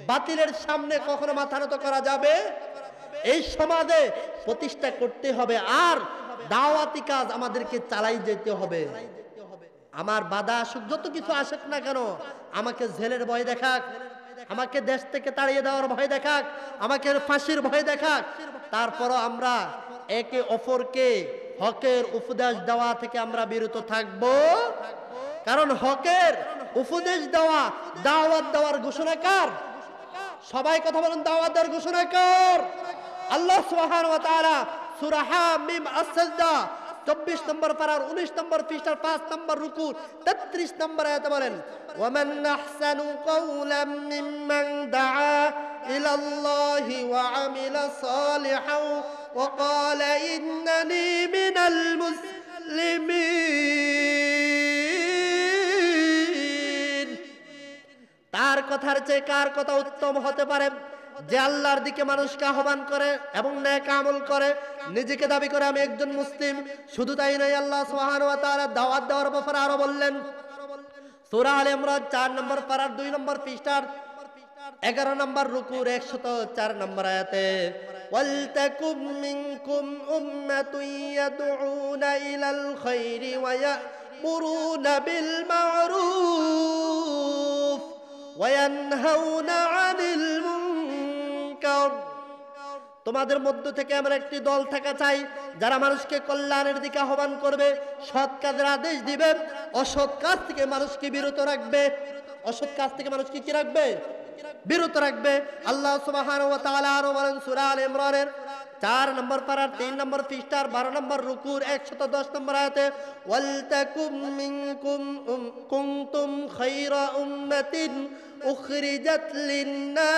S1: বাতিলের সামনে কখনো মাথা নত করা যাবে? এই সমাজে প্রতিষ্ঠা করতে হবে, আর দাওয়াতি কাজ আমাদেরকে চালাই যেতে হবে। আমার বাধা আসুক, যত কিছু আসুক না কেন, আমাকে জেলের ভয় দেখাক, আমাকে দেশ থেকে তাড়িয়ে দেওয়ার ভয় দেখাক, আমাকে ফাঁসির ভয় দেখাক, তারপরও আমরা একে অপরকে হকের উপদেশ দেওয়া থেকে আমরা বিরত থাকব। কারণ হকের উপদেশ দেওয়া, দাওয়াত দেওয়ার ঘোষণা কার? সবাই কথা বলেন, দাওয়াত দেওয়ার ঘোষণা কার? আল্লাহ সুবহানাহু ওয়া তাআলা সূরা হামিম আস-সাজদা 24 নম্বর পারার 19 নম্বর পৃষ্ঠার 5 নম্বর রুকু 33 নম্বর আয়াতে বলেন, ওয়ামান আহসানু কাওলাম মিম্মান দাআ ইলাল্লাহি ওয়া আমিলা সালিহান ওয়া ক্বালা ইন্নানি মিনাল মুসলিমিন। তার কথার চেয়ে কার কথা উত্তম হতে পারে? যে আল্লাহর দিকে মানুষকে আহ্বান করে এবং নেক আমল করে, নিজেকে দাবি করে আমি একজন মুসলিম। শুধু তাই নয়, আল্লাহ সুবহানাহু ওয়া তাআলা দাওয়াত দেওয়ার ব্যাপারে আরো বললেন সূরা আলে ইমরান 4 নম্বর পারার 2 নম্বর পৃষ্ঠার 11 নম্বর রুকুর 104 নম্বর আয়াতে, ওয়ালতাকুম মিনকুম উম্মাতুন ইয়াদউনা ইলাল খায়রি ওয়া ইয়ামুরুনা বিল মা'রুফ ওয়া ইয়ানহাউনা আনিল মুনকার। তোমাদের মধ্য থেকে আমার একটি দল থাকা চাই যারা মানুষকে কল্যাণের দিকে আহ্বান করবে, সৎ কাজের আদেশ দিবে, অসৎ কাজ থেকে মানুষকে বিরত রাখবে। অসৎ কাজ থেকে মানুষকে কি রাখবে? বিরত রাখবে। আল্লাহ সুবহানাহু ওয়া তাআলা আরো বলেন সূরা আলে ইমরানের 4 নম্বর পারার 3 নম্বর পৃষ্ঠার 12 নম্বর রুকুর 110 নম্বর আয়াতে, ওয়ালতাকুম মিনকুম কুনতুম খায়রা উম্মাতিন উখরিজাত লিন-নাস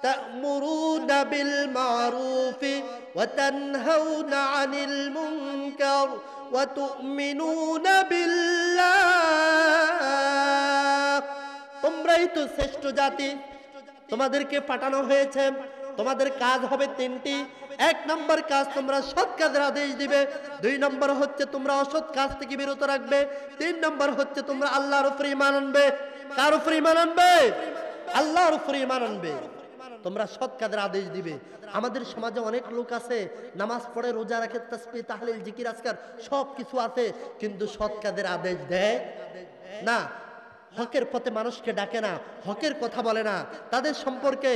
S1: তা'মুরুনা বিল মা'রুফি ওয়া তানহাউনা আনিল মুনকার ওয়া তু'মিনুনা বিল্লাহ। তোমরাই তো শ্রেষ্ঠ জাতি, তোমাদেরকে পাঠানো হয়েছে, তোমাদের কাজ হবে 3টি। 1 নম্বর কাজ তোমরা সৎ কাজের আদেশ দিবে, 2 নম্বর হচ্ছে তোমরা অসৎ কাজ থেকে বিরত রাখবে, 3 নম্বর হচ্ছে তোমরা আল্লাহর উপরে ঈমান আনবে। কার উপরে ঈমান আনবে? আল্লাহর উপরে ঈমান আনবে। তোমরা সৎ কাজের আদেশ দিবে। আমাদের সমাজে অনেক লোক আছে, নামাজ পড়ে, রোজা রাখে, তাসবিহ তাহলিল জিকির আজকার সব কিছু আছে, কিন্তু সৎ কাজের আদেশ দেয় না, হকের পথে মানুষকে ডাকে না, হকের কথা বলে না। তাদের সম্পর্কে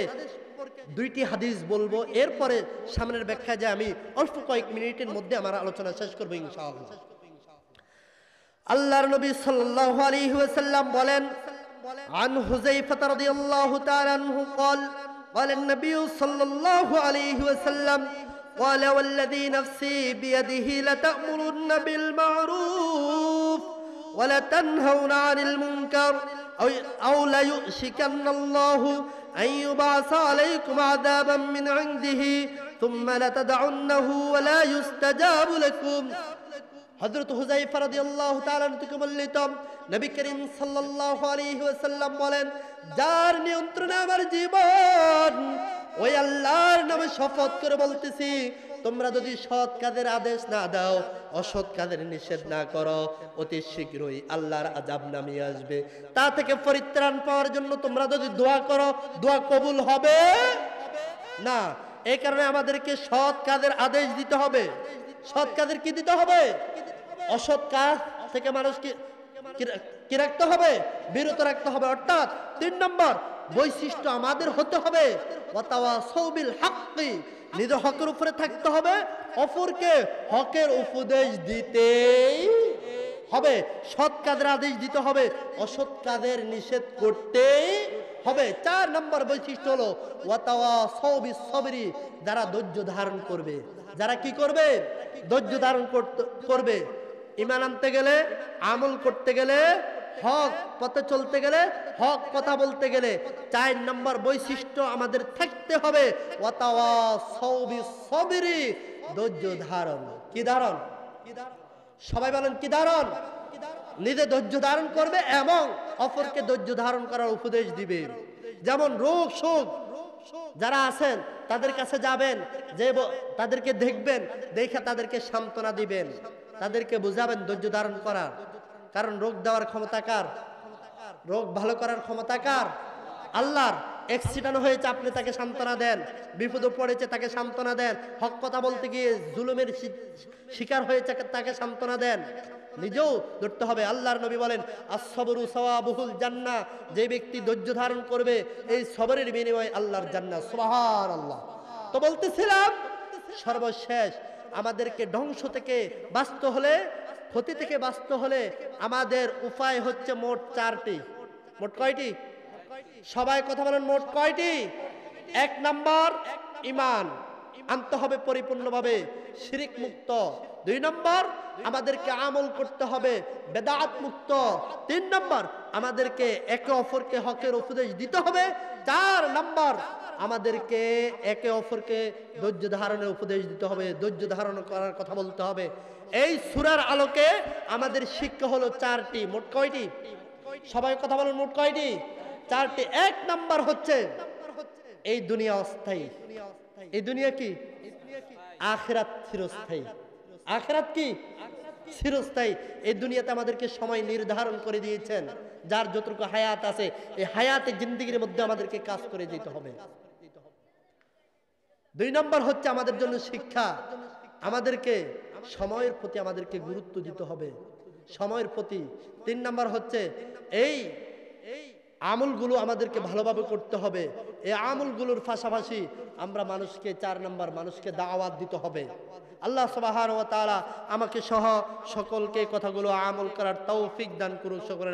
S1: 2টি হাদিস বলবো, এরপরে সামনের ব্যাখ্যা যে আমি অল্প কয়েক মিনিটের মধ্যে আমার আলোচনা শেষ করবো ইনশাআল্লাহ। আল্লাহর নবী সাল্লাল্লাহু আলাইহি ওয়াসাল্লাম বলেন, عن حذيفة رضي الله تعالى عنه قال قال النبي صلى الله عليه وسلم قال والذي نفسي بيده لتأمرن بالمعروف ولتنهون عن المنكر أو ليؤشكن الله أن يبعث عليكم عذابا من عنده ثم لتدعنه ولا يستجاب لكم হযরত হুযায়ফা রাদিয়াল্লাহু তাআলা থেকে বর্ণিত নবী করিম সাল্লাল্লাহু আলাইহি ওয়াসাল্লাম বলেন, যার নিয়ন্ত্রণে আমার জীবন, ওই আল্লাহর নামে শপথ করে বলতেছি, তোমরা যদি সৎ কাজের আদেশ না দাও, অসৎ কাজের নিষেধ না করো, অতি শীঘ্রই আল্লাহর আযাব নামিয়ে আসবে। তা থেকে পরিত্রাণ পাওয়ার জন্য তোমরা যদি দোয়া করো, দোয়া কবুল হবে না। এই কারণে আমাদেরকে সৎ কাজের আদেশ দিতে হবে। সৎ কাজের কি দিতে হবে? অসৎ কাজ থেকে মানুষকে কি রাখতে হবে? বিরত রাখতে হবে। অর্থাৎ 3 নম্বর বৈশিষ্ট্য আমাদের হতে হবে ওয়াতাওয়াসাউ বিল হাক্কি, নিজের হকের উপরে থাকতে হবে, অপরকে হকের উপদেশ দিতেই হবে। সৎ কাজের আদেশ দিতে হবে, অসৎ কাজের নিষেধ করতেই হবে। 4 নম্বর বৈশিষ্ট্য হলো ওয়াতাওয়াসাউ বিস সবরি, যারা ধৈর্য ধারণ করবে। যারা কি করবে? ধৈর্য ধারণ করবে। ঈমান আনতে গেলে, আমল করতে গেলে, হক পথে চলতে গেলে, হক কথা বলতে গেলে 4 নম্বর বৈশিষ্ট্য আমাদের থাকতে হবে ওয়াতাওয়াসাউ বিস সবরি, ধৈর্য ধারণ। কি ধারণ? সবাই বলেন কি ধারণ? নিজে ধৈর্য ধারণ করবে এবং অপরকে ধৈর্য ধারণ করার উপদেশ দিবে। যেমন রোগ শোক যারা আছেন তাদের কাছে যাবেন, যে তাদেরকে দেখবেন, দেখে তাদেরকে সান্ত্বনা দিবেন, তাদেরকে বুঝাবেন ধৈর্য ধারণ করার। কারণ রোগ দেওয়ার ক্ষমতা কার? রোগ ভালো করার ক্ষমতা কার? আল্লাহর। অ্যাক্সিডেন্ট হয়েছে, আপনি তাকে সান্ত্বনা দেন। বিপদে পড়েছে, তাকে সান্ত্বনা দেন। হক কথা বলতে গিয়ে জুলুমের শিকার হয়েছে, তাকে সান্ত্বনা দেন। নিজেও ধরতে হবে। আল্লাহর নবী বলেন, আস-সাবরু সাওয়াবুল জান্নাহ, যে ব্যক্তি ধৈর্য ধারণ করবে, এই সবরের বিনিময়ে আল্লাহর জান্নাত। সুবহানাল্লাহ। তো বলতেছিলাম, সর্বশেষ আমাদেরকে ধ্বংস থেকে বাঁচতে হলে, ক্ষতি থেকে বাঁচতে হলে আমাদের উপায় হচ্ছে মোট 4টি। মোট কয়টি? সবাই কথা বলেন, মোট কয়টি? 1 নম্বর ঈমান আনতে হবে পরিপূর্ণভাবে, শিরক মুক্ত। 2 নম্বর আমাদেরকে আমল করতে হবে বেদাত মুক্ত। 3 নম্বর আমাদেরকে একে অপরকে হকের উপদেশ দিতে হবে। 4 নম্বর আমাদেরকে একে অপরকে ধৈর্য ধারণের উপদেশ দিতে হবে, ধৈর্য ধারণ করার কথা বলতে হবে। এই সূরার আলোকে আমাদের শিক্ষা হলো 4টি। মোট কয়টি? সবাই কথা বলুন, মোট কয়টি? 4টি। 1 নম্বর হচ্ছে এই দুনিয়া অস্থায়ী। এই দুনিয়া কি? আখিরাত চিরস্থায়ী। আখিরাত কি? চিরস্থায়ী। এই দুনিয়াতে আমাদেরকে সময় নির্ধারণ করে দিয়েছেন। যার যতটুকু হায়াত আছে, এই হায়াতে জিন্দেগির মধ্যে আমাদেরকে কাজ করে যেতে হবে। 2 নম্বর হচ্ছে আমাদের জন্য শিক্ষা। আমাদেরকে সময়ের প্রতি আমাদেরকে গুরুত্ব দিতে হবে, সময়ের প্রতি। 3 নম্বর হচ্ছে এই আমলগুলো আমাদেরকে ভালোভাবে করতে হবে। এই আমলগুলোর পাশাপাশি আমরা মানুষকে 4 নম্বর মানুষকে দাওয়াত দিতে হবে। আল্লাহ সুবহানাহু ওয়া তাআলা আমাকে সহ সকলকে কথাগুলো আমল করার তৌফিক দান করুন। সকলে